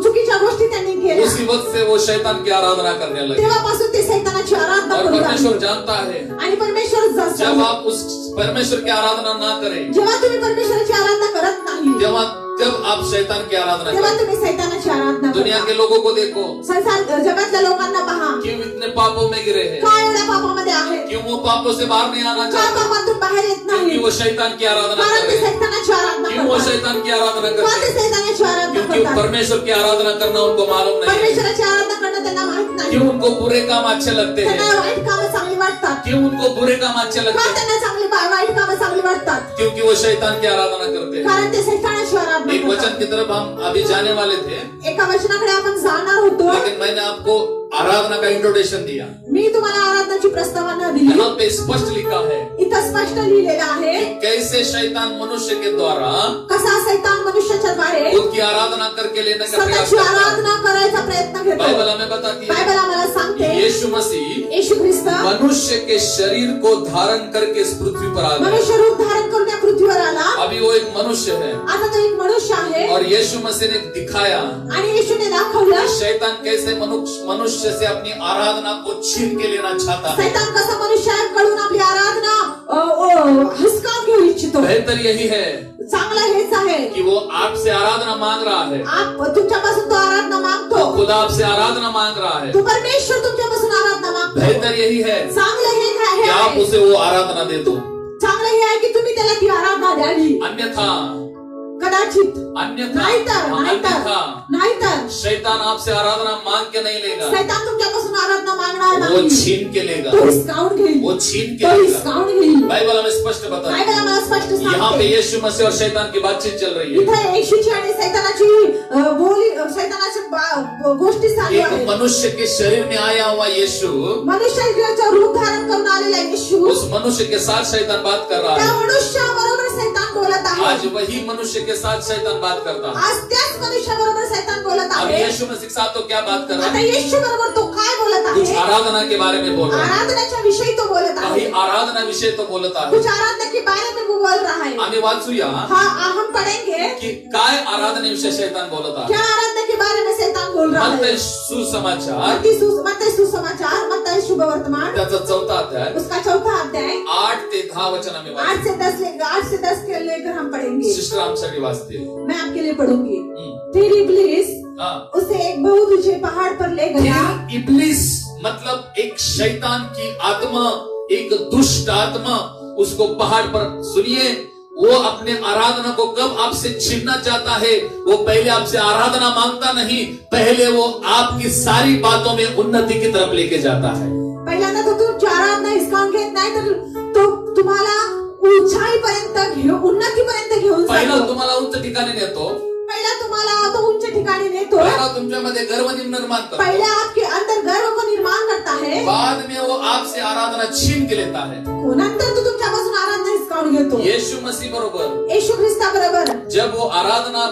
चुकीच्या गोष्टी त्यांनी केल्या. उसी वक्त से वो शैतान की आराधना करने लगे. तेव्हापासून ते शैतानाची आराधना और करू परमेश्वर लागले. जानता है आणि परमेश्वर जब आप उस परमेश्वर की आराधना ना करें जेव्हा तुम्ही परमेश्वराची आराधना करत नाही तब आप शैतान की आराधना तेव्हा करें. तुम्ही शैतानाची आराधना दुनिया करता. के लोगों को देखो, संसार जगातल्या लोकांना पहा क्यों इतने पापों में गिरे हैं, काय एवढ्या पापामध्ये आहेत, क्यों वो पापों से बाहर नहीं आना का चाहते, पापातून बाहेर येत क्योंकि नाही, वो शैतान की आराधना कारण कर ते रहे हैं, शैतानाची आराधना क्यों वो करतात, शैतान की आराधना का करते ते हैं, शैतानाची आराधना क्योंकि करतात. परमेश्वर की आराधना करना उनको मालूम नहीं है, परमेश्वराची आराधना करणं त्यांना माहित नाही, क्यों उनको बुरे काम अच्छे लगते त्यांना हैं, वाईट कामं चांगली वाटतात, क्यों उनको बुरे काम अच्छे लगते का हैं, त्यांना वाईट कामं चांगली वाटतात, क्योंकि वो शैतान की आराधना करते हैं. कारण ते शैतानाची आराधना एक वचन करतात. की तरफ हम अभी जाने वाले थे, एका वचनाकडे आपण जाणार होतो, लेकिन मैंने आपको आराधना का इंट्रोडक्शन दिया. मी तुम्हाला आराधनाची प्रस्तावना दिली. यहाँ पे स्पष्ट लिखा है इथं स्पष्ट लिहिलेलं आहे कैसे शैतान मनुष्य के द्वारा कसा शैतान मनुष्याच्या द्वारे उसकी आराधना करके लेने का प्रयास स्वतःची करता है. आराधना करायचा प्रयत्न घेतो. बाइबल हमें बताती है बायबल आम्हाला सांगते यीशु मसीह येशू ख्रिस्त मनुष्य के शरीर को धारण करके इस पृथ्वी पर आ गया। मनुष्य रूप धारण करून या पृथ्वीवर आला। अभी वो एक मनुष्य है आता तो एक मनुष्य आहे और यीशु मसीह ने दिखाया आणि येशूने दाखवलं शैतान कैसे मनुष्य से अपनी आराधना को छीन के लेना चाहता है। सैतान कसा मनुष्याकडून आपली आराधना हिसकावून घेऊ इच्छितो। बेहतर यही है चांगलं हेच आहे कि वो आपसे आराधना मांग रहा है, आप तुमच्यापासून तो आराधना मागतो, वो खुदा आपसे आराधना मांग रहा है। तो परमेश्वर तुमच्यापासून आराधना मागतो। बेहतर यही है चांगलं हे कि आहे आप उसे वो आराधना दे दो, चांगलं हे आहे की तुम्ही त्याला ती आराधना द्यावी। अन्यथा कदाचित अन्यथा नाहीतर नाहीतर शैतान आपसे आराधना मांग के नहीं लेगा, सैतान तुमच्यापासून आराधना मागणार वो नाही, छीन के लेगा, तो हिसकावून घेईल, वो छीन के तो लेगा। हिसकावून घेईल। बाइबल हमें स्पष्ट बताता है। बायबल आम्हाला स्पष्ट यहाँ पे सांगते यीशु मसीह और शैतान की बातचीत चल रही है। इथे येशूची आणि सैतानाची सैतानाच्या गोष्टी चालू एक आहेत। मनुष्य के शरीर में आया हुआ यीशु, मनुष्याचं रूप धारण करून आलेला येशू उस मनुष्य के साथ शैतान बात कर रहा त्या है। मनुष्याबरोबर सैतान बोलत आहे। आज वही मनुष्य के साथ शैतान बात करता है। आज त्याच मनुष्याबरोबर सैतान बोलत अब आहे। यीशु मसीह के साथ तो क्या बात कर रहा आता है? येशू बरोबर तो काय बोलत कुछ आहे? आराधना के बारे में बोल रहा है। आराधनाच्या विषयी तो बोलत आहे। काही आराधना विषय तो बोलत आहे। कुछ आराधना के बारे में वो बोल रहा है। आम्ही वाचूया हाँ हम पढ़ेंगे की काय आराधनेविषयी शैतान बोलत आहे। क्या आराधना के बारे में शैतान बोल रहा है। मत्ती सुसमाचार मत्ती सुसमाचार मत्ती शुभ वर्तमान त्याचा 4था अध्याय उसका 4था अध्याय 8 ते 10 वचन आम्ही 8 से 10 के लेकर हम पढ़ेंगे। सिस्टर आमच्यासाठी वाचतील। मैं आपके लिए पढ़ूंगी। फिर इब्लीस उसे एक बहुत ऊंचे पहाड़ पर ले गया। इब्लीस मतलब एक शैतान की आत्मा, एक दुष्ट आत्मा उसको पहाड़ पर, सुनिए, वो अपने आराधना को कब आपसे छीनना चाहता है? वो पहले आपसे आराधना मांगता नहीं, पहले वो आपकी सारी बातों में उन्नति की तरफ लेके जाता है। पहिल्यांदा तो तुमची आराधना हिसकावून घेत नाही तर तो तुम्हाला उंचाईपर्यंत घेऊन उन्नतीपर्यंत घेऊन पहिला जातो। तुम्हाला उंच ठिकाणी नेतो, पहिला तुम्हाला तो उंच ठिकाणी नेतो। पहिला तुमच्यामध्ये गर्व निर्माण करतो, पहले आपके अंदर गर्व को निर्माण करता है, बाद में वो आपसे आराधना छीन के लेता है। नंतर तो तुमच्यापासून आराधना हिसकावून घेतो। यीशु मसीह बरोबर येशू ख्रिस्ता बरोबर जब वो आराधना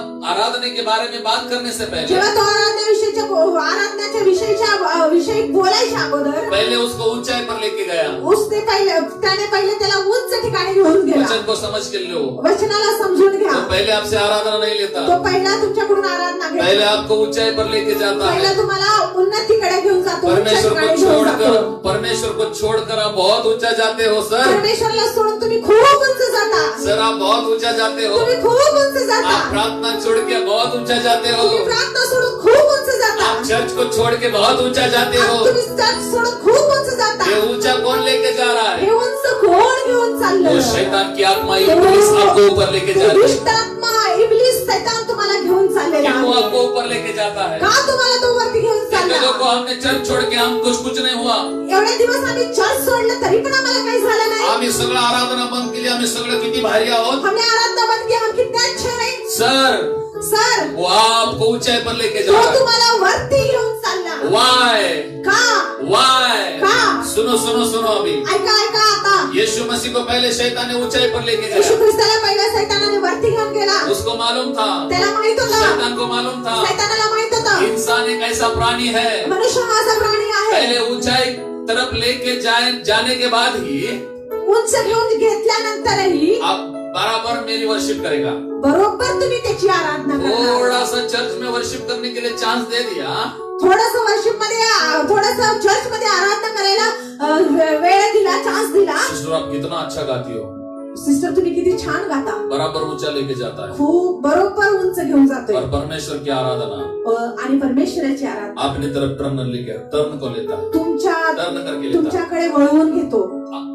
के बारे में बात करने से पहले, जेव्हा तो आराधनाच्या विषयी बोलायच्या अगोदर पहले उसको ऊंचाई पर लेके गया। त्याने पहिले त्याला उंच ठिकाणी घेऊन गेला। वचन को समझ के लो, वचनाला समजून घ्या। तो पहले आपसे आराधना नहीं लेता, तो पहिला तुमच्याकडून आराधना घेतो, पहले आपको ऊंचाई पर लेके जाता पहिला है। तुम्हाला उन्नतीकडे घेऊन जातो, परमेश्वर उंचाईकडे को घेऊन छोड़कर जातो। परमेश्वर को छोड़कर आप बहुत ऊंचा जाते हो सर। परमेश्वरला सोडून तुम्ही खूप उंच जाता, सर आप बहुत ऊंचा जाते हो। तुम्ही खूप उंच जाता, आप प्रार्थना छोड़ के बहुत ऊंचा जाते हो। तुम्ही प्रार्थना सोडून खूप उंच जाता, आप चर्च को छोड़ के बहुत ऊंचा जाते हो। तुम्ही चर्च सोडून खूप उंच जाता। ये ऊंचा कौन लेके जा रहा है? हे उंच कोण घेऊन चाललं? वो शैतान की आत्मा इब्लीस आपको ऊपर लेके जाती है। दुष्ट आत्मा इब्लीस शैतान तुम्हाला घेऊन चाललेला क्यों आहे। आपको ऊपर लेके जाता है? का तुम्हाला तो वरती घेऊन चालला? देखो हमने चर्च छोड़ के हम कुछ नहीं हुआ, एवढे दिवस आम्ही चर्च सोडलं तरी पण आम्हाला काही झालं नाही। आम्ही सगळं आराधना बंद केली, आम्ही सगळं किती भारी आहोत। हमने आराधना बंद की, हम कितने अच्छे हैं। सर वो आपको ऊंचाई पर लेके जा तो रहा है। तुम्हाला वरती घेऊन चालला। वाय का? का? सुनो अभी ऐका आता यीशु मसीह को पहले शैतान ने ऊंचाई पर लेके येशू गया। ख्रिस्ताला पहिल्या सैतानाने वरती घेऊन गेला। उसको मालूम था, त्याला माहित होता, शैतान को मालूम था सैतानाला माहित होता इंसान एक ऐसा प्राणी है, मनुष्य हा असा प्राणी आहे, पहले ऊंचाई तरफ लेके जाने के बाद ही उंच घेऊन घेतल्यानंतरही आप बराबर मेरी वर्शिप करेगा। बरोबर तुम्ही त्याची आराधना करणार। थोड़ा सा चर्च में वर्शिप करने के लिए चांस दे दिया, थोडंसं वर्शिप मध्ये, थोडंसं चर्च मध्ये आराधना करायला वेळ दिला, चान्स दिला। सिस्टर आप कितना अच्छा गाती हो, सिस्टर तुम्ही किती छान गाता, बराबर ऊंचा लेके जाता है। खूप बरोबर उंच घेऊन जातोय। और परमेश्वर की आराधना आणि परमेश्वराची आराधना अपनी तरफ टर्न को लेता है, टर्न करके लेता है। तुमच्याकडे वळवून घेतो,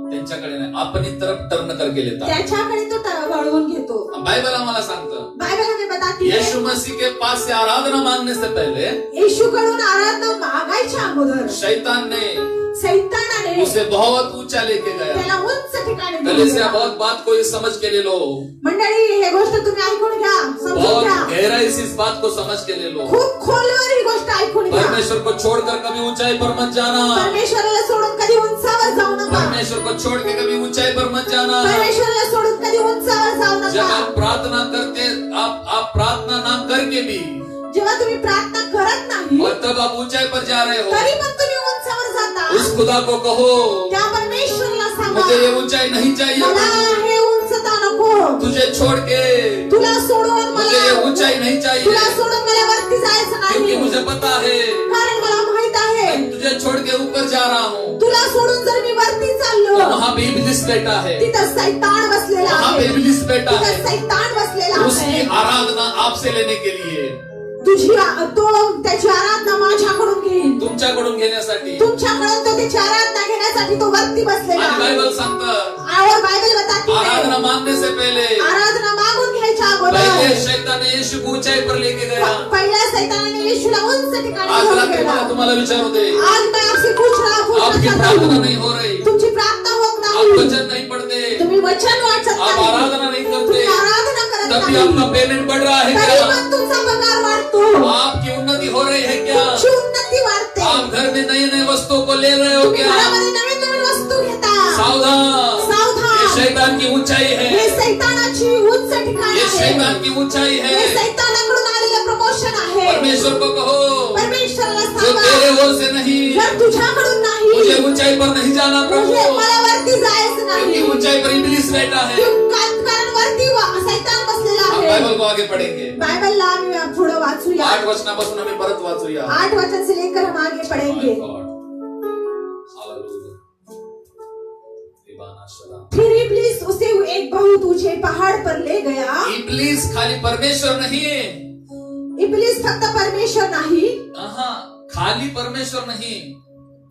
त्यांच्याकडे नाही, अपनी तरफ टर्न करके लेता है। त्याच्याकडे तो वळवून घेतो। बाइबल आम्हाला सांगतं, बायबल हमें बताती है, यीशु मसीह के पास से आराधना मांगने से पहले येशूकडून आराधना मागायच्या अगोदर शैतान ने सैतानाने उसे बहुत ऊंचा लेके गया। त्याला उंच ठिकाणी घेऊन कलीसिया गेला। बहुत बात को ये समझ के ले लो, मंडळी हे गोष्ट तुम्ही ऐकून घ्या, समजून बहुत घ्या, गहराई से इस बात को समझ के ले लो। खूप खोलवर ही गोष्ट ऐकून घ्या। परमेश्वर को छोड़कर कभी ऊंचाई पर मत जाना, परमेश्वराला सोडून कधी उंचावर जाऊ नका। परमेश्वर को छोड़ के कभी ऊंचाई पर मत जाना। परमेश्वराला सोडून कधी उंचावर जाऊ जब नका। आप प्रार्थना करते, आप प्रार्थना ना करके भी, जेव्हा तुम्ही प्रार्थना करत नाही और तब आप ऊंचाई पर जा रहे हो, तरी पण तुम्ही उंचावर जाता। उस खुदा को कहो त्या परमेश्वरला सांगा मुझे ये ऊंचाई नहीं चाहिए, मला हे उंचता नको, तुझे छोड़ के तुला सोडून मुझे ये ऊंचाई नहीं तुला चाहिए, सोडून मला वरती जायचं क्योंकि नाही, मुझे पता है कारण मला माहित आहे मैं तुझे छोड़ के ऊपर जा रहा हूँ, तुला सोडून जर मी वरती तो चाललो वहाँ भी इब्लिस बैठा है, तिथं सैतान बसलेला वहाँ पे आहे, इब्लिस बैठा तिथं है सैतान बसलेला उसकी आहे, आराधना आपसे लेने के लिए, तो त्याची आराधना माझ्याकडून घेईल, तुमच्याकडून घेण्यासाठी. तुमच्याकडून तो त्याची आराधना घेण्यासाठी तो वरती बसलेला आणि आहे. बायबल सांगतं और बाइबल बताती आराधना है मांगने से पहले आराधना मागून घ्यायच्या पहले अगोदर शैतान ने यीशु को ऊंचाई पर लेके गया. पहिल्या सैतानाने येशूला उंच ठिकाणी आज घेऊन रात्री गेला. मला तुम्हाला विचारू दे, आज मैं आपसे पूछ आपकी चाहता प्रार्थना हूँ, नहीं हो रही, तुमची प्रार्थना होत आप नाही, वचन नहीं पढ़ते, तुम्ही वचन वाचत आप नाही, आराधना नहीं तुम्ही करते, आराधना करत तब भी नाही, आपका पेमेंट बढ़ रहा है तरी क्या? पण तुमचा पगार वाढतो, आपकी उन्नति हो रही है क्या? तुमची उन्नती वाढते, आप घर में नई नई वस्तुओं को ले रहे हो क्या? घरामध्ये नवीन नवीन वस्तू घेता, सावधान, सावधान, ये शैतान की ऊंचाई हे है, सैतानाची उंच ठिकाण ये आहे, शैतान की ऊंचाई हे है. सैतानाकडून आलेलं प्रमोशन आहे. परमेश्वर को कहो परमेश्वराला जो तेरे सांगा ओर से नहीं, जर तुझ्याकडून मुझे नाही, ऊंचाई पर नहीं जाना प्रभु, म्हणजे मला वरती जायचं क्योंकि नाही, ऊंचाई पर इब्लिस बैठा है. कारण वरती सैतान बसलेला हम आहे. बाइबल को आगे पढ़ेंगे. बाइबलला आम्ही पुढे वाचूया, 8 वचनापासून आम्ही परत वाचूया. 8 वचन से लेकर हम आगे पढ़ेंगे. My God. Hallelujah. दीवाना शराब. फिर इब्लीस उसे एक बहुत ऊंचे पहाड़ पर ले गया. इब्लिस खाली परमेश्वर नहीं है, इब्लीस फक्त परमेश्वर नाही, खाली परमेश्वर नहीं,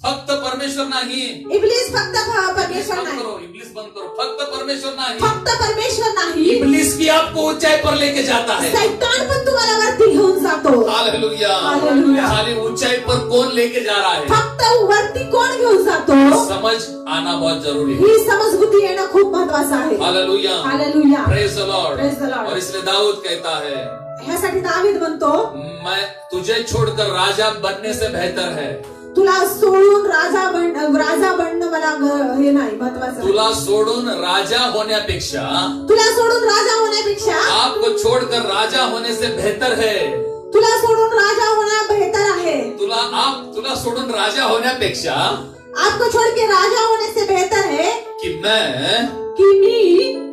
फक्त परमेश्वर नाही. इब्लीस फक्त इब्लिस परमेश्वर बंद नाही, करो, इब्लिस बंद करो, फक्त परमेश्वर नाही. फक्त परमेश्वर नाही, इब्लिस भी आपको ऊंचाई पर लेके जाता है. सैतान पण तुम्हाला वरती घेऊन जातो. हालेलुया. हालेलुया. खाली ऊंचाई पर कौन लेके जा रहा है, फक्त वरती कोण घेऊन जातो समझ आना बहुत जरूरी है. ही समजबुद्धी येणं खूप महत्वाचं आहे. Hallelujah. Hallelujah. Praise the Lord. Praise the Lord. और इसलिए दाऊद कहता है ह्यासाठी दावीद म्हणतो मैं तुझे छोड़कर राजा बनने से बेहतर है, तुला सोडून राजा बनणं मला हे नाही महत्वाचं आहे. तुला सोडून राजा होण्यापेक्षा, तुला सोडून राजा होण्यापेक्षा आपको छोड़कर राजा होने से बेहतर है. तुला सोडून राजा होणं बेहतर आहे. तुला सोडून राजा होण्यापेक्षा आपको छोड़ के राजा होने से बेहतर है कि मैं कि मी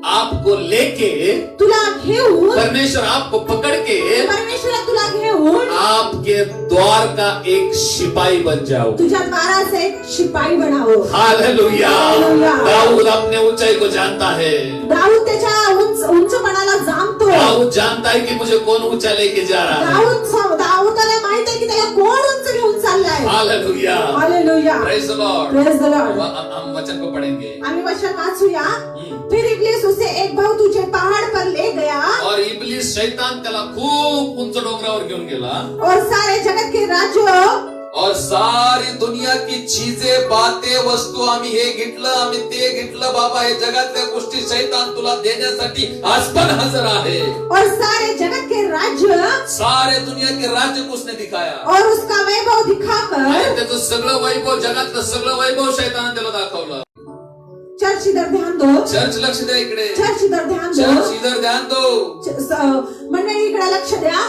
आपको लेके, तुला घेऊन, परमेश्वर आपको पकड़ के परमेश्वर तुला घेऊन आपके द्वार का एक सिपाही बन जाओ. तुझ्या द्वाराचा एक शिपाई बनावो. हालेलुया. हालेलुया. दाऊद अपने ऊंचाई को जानता है. दाऊद त्याच्या उंचपणाला जाणतो. दाऊद जानता है कि मुझे कौन ऊंचा लेके जा रहा है. दाऊदाला माहित आहे की त्याला कोण उंच घेऊन चाललाय. Hallelujah. Hallelujah. Praise the Lord. Praise the Lord. हम वचन को पढ़ेंगे. आम्ही वचन वाचूया. फिर इब्लीस उसे एक बहुत ऊंचे पहाड़ पर ले गया और इब्लिस शैतान त्याला खूप उंच डोंगरावर घेऊन गेला और सारे जगत के राज्य और सारी दुनिया की चीजें, बातें, वस्तू, आम्ही हे घेतलं, आम्ही ते घेतलं, बाबा हे जगातल्या गोष्टी शैतान तुला देण्यासाठी आज पण हजर आहे. और सारे जगत के राज्य, सारे दुनिया के राज्य को उसने दिखाया और उसका वैभव दिखाकर, आणि त्याचं सगळं वैभव, जगातलं सगळं वैभव शैतानं त्याला दाखवलं. चर्च इधर ध्यान दो, चर्च लक्ष द्या इकडे, चर्च इधर ध्यान दो, चर्च इधर ध्यान दो. मंडळी इकडे लक्ष द्या.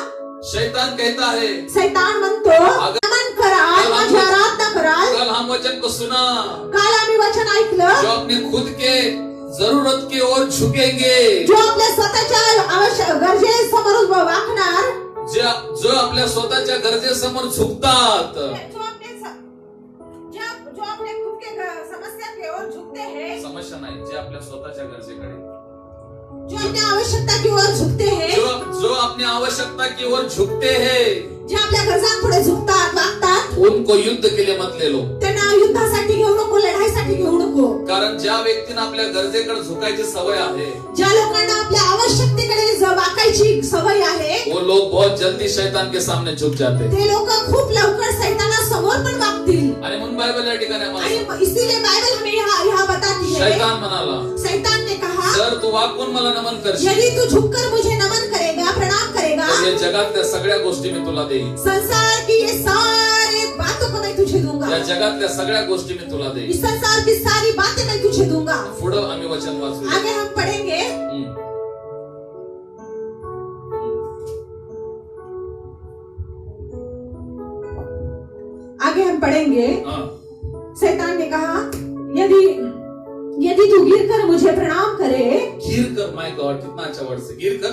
शैतान कहता है सैतान म्हणतो नमन कराल, माझी आराधना कराल. कल हम वचन को सुना, काल आम्ही वचन ऐकलं, जो अपने खुद के जरूरत की ओर झुकेंगे, जो आपल्या स्वतःच्या आवश्यक गरजेसमोर वाकणार, जो आपल्या स्वतःच्या गरजेसमोर झुकतात, जो अपने खुद के समस्या की ओर झुकते हैं, समस्या नाही, जे आपल्या स्वतःच्या गरजेकडे, जो अपने आवश्यकता की ओर झुकते हैं, जो अपनी आवश्यकता की ओर झुकते हैं, जे आपल्या गरजांपुढे झुकतात, वागतात, उनको युद्ध के लिए मत ले लो. त्यांना युद्धासाठी घेऊ नको, लढाईसाठी घेऊ नको. कारण ज्या व्यक्तीने आपल्या गरजेकडे झुकायची सवय आहे, ज्या लोकांना आपल्या आवश्यकतेकडे वाकायची सवय आहे, वो लोग बहुत जल्दी शैतान के सामने झुक जाते. ते लोक खूप लवकर सैताना समोर पण वागतील. आणि म्हणून बायबल या ठिकाणी आम्हाला आणि इसीलिए बाइबल हमें यहाँ बताती है, शैतान म्हणाला, शैतान ने कहा, जर तू वाकून मला नमन करशील, यदि तू झुककर मुझे नमन करेगा, प्रणाम करेगा, तर या जगातल्या सगळ्या गोष्टी मी तुला देईन. संसार की ये सारी बातों को मैं तुझे दूंगा. या जगातल्या सगळ्या गोष्टी मी तुला देईन. इस संसार की सारी बातें मैं तुझे दूंगा. पुढं आम्ही वचन वाचू. आगे हम पढ़ेंगे. आगे हम पढ़ेंगे. यदि तू गिर कर मुझे प्रणाम करे, गिर कर, माय गॉड कितना अच्छा वर्ड से, गिर कर।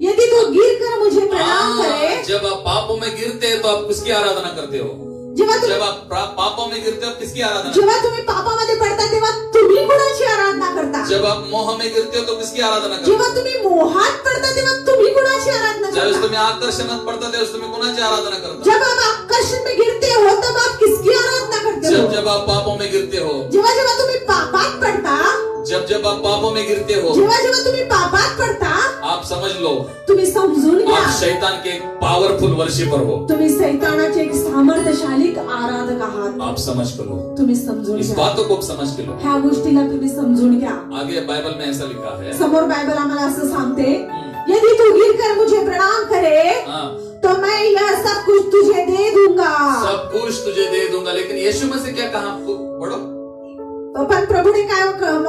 यदि तू गिर कर मुझे प्रणाम करे, जब आप पापों में गिरते हैं तो आप किसकी आराधना करते हो? जब आप पापों में गिरते हो किसकी आराधना? जेव्हा तुम्ही पापामध्ये पडता तेव्हा तुम्ही कुणाची आराधना करता? जब आप मोह में गिरते हो तो किसकी आराधना करते हो? जेव्हा तुम्ही मोहात पडता तेव्हा तुम्ही कुणाची आराधना जब करता? तुम्ही आकर्षणात पडता त्यावेळेस तुम्ही कोणाची आराधना करता? जब आप आकर्षण में गिरते हो तब आप किसकी आराधना करते हो? जब आप पापों में गिरते हो, जेव्हा जेव्हा तुम्ही पापात पडता, जब आप पापों में गिरते हो, जेव्हा जेव्हा तुम्ही पापात पडता, आप समझ लो तुम्ही समजून घ्या, आप शैतान के पावरफुल वर्शिपर हो। तुम्ही सैतानाचे एक सामर्थ्यशाली आराधक आहात। आप समझ कर लो, तुम्ही समजून इस घ्या, बातों को समझ के लो। ह्या गोष्टीला तुम्ही समजून घ्या। आगे बाइबल में ऐसा लिखा है, समोर बायबल आम्हाला असं सांगते, यदि तू गिर कर मुझे प्रणाम करे हाँ, तो मैं यह सब कुछ तुझे दे दूंगा। सब कुछ तुझे दे दूंगा। लेकिन यीशु मसीह क्या कहा? आपको पढ़ो। पण प्रभु ने काय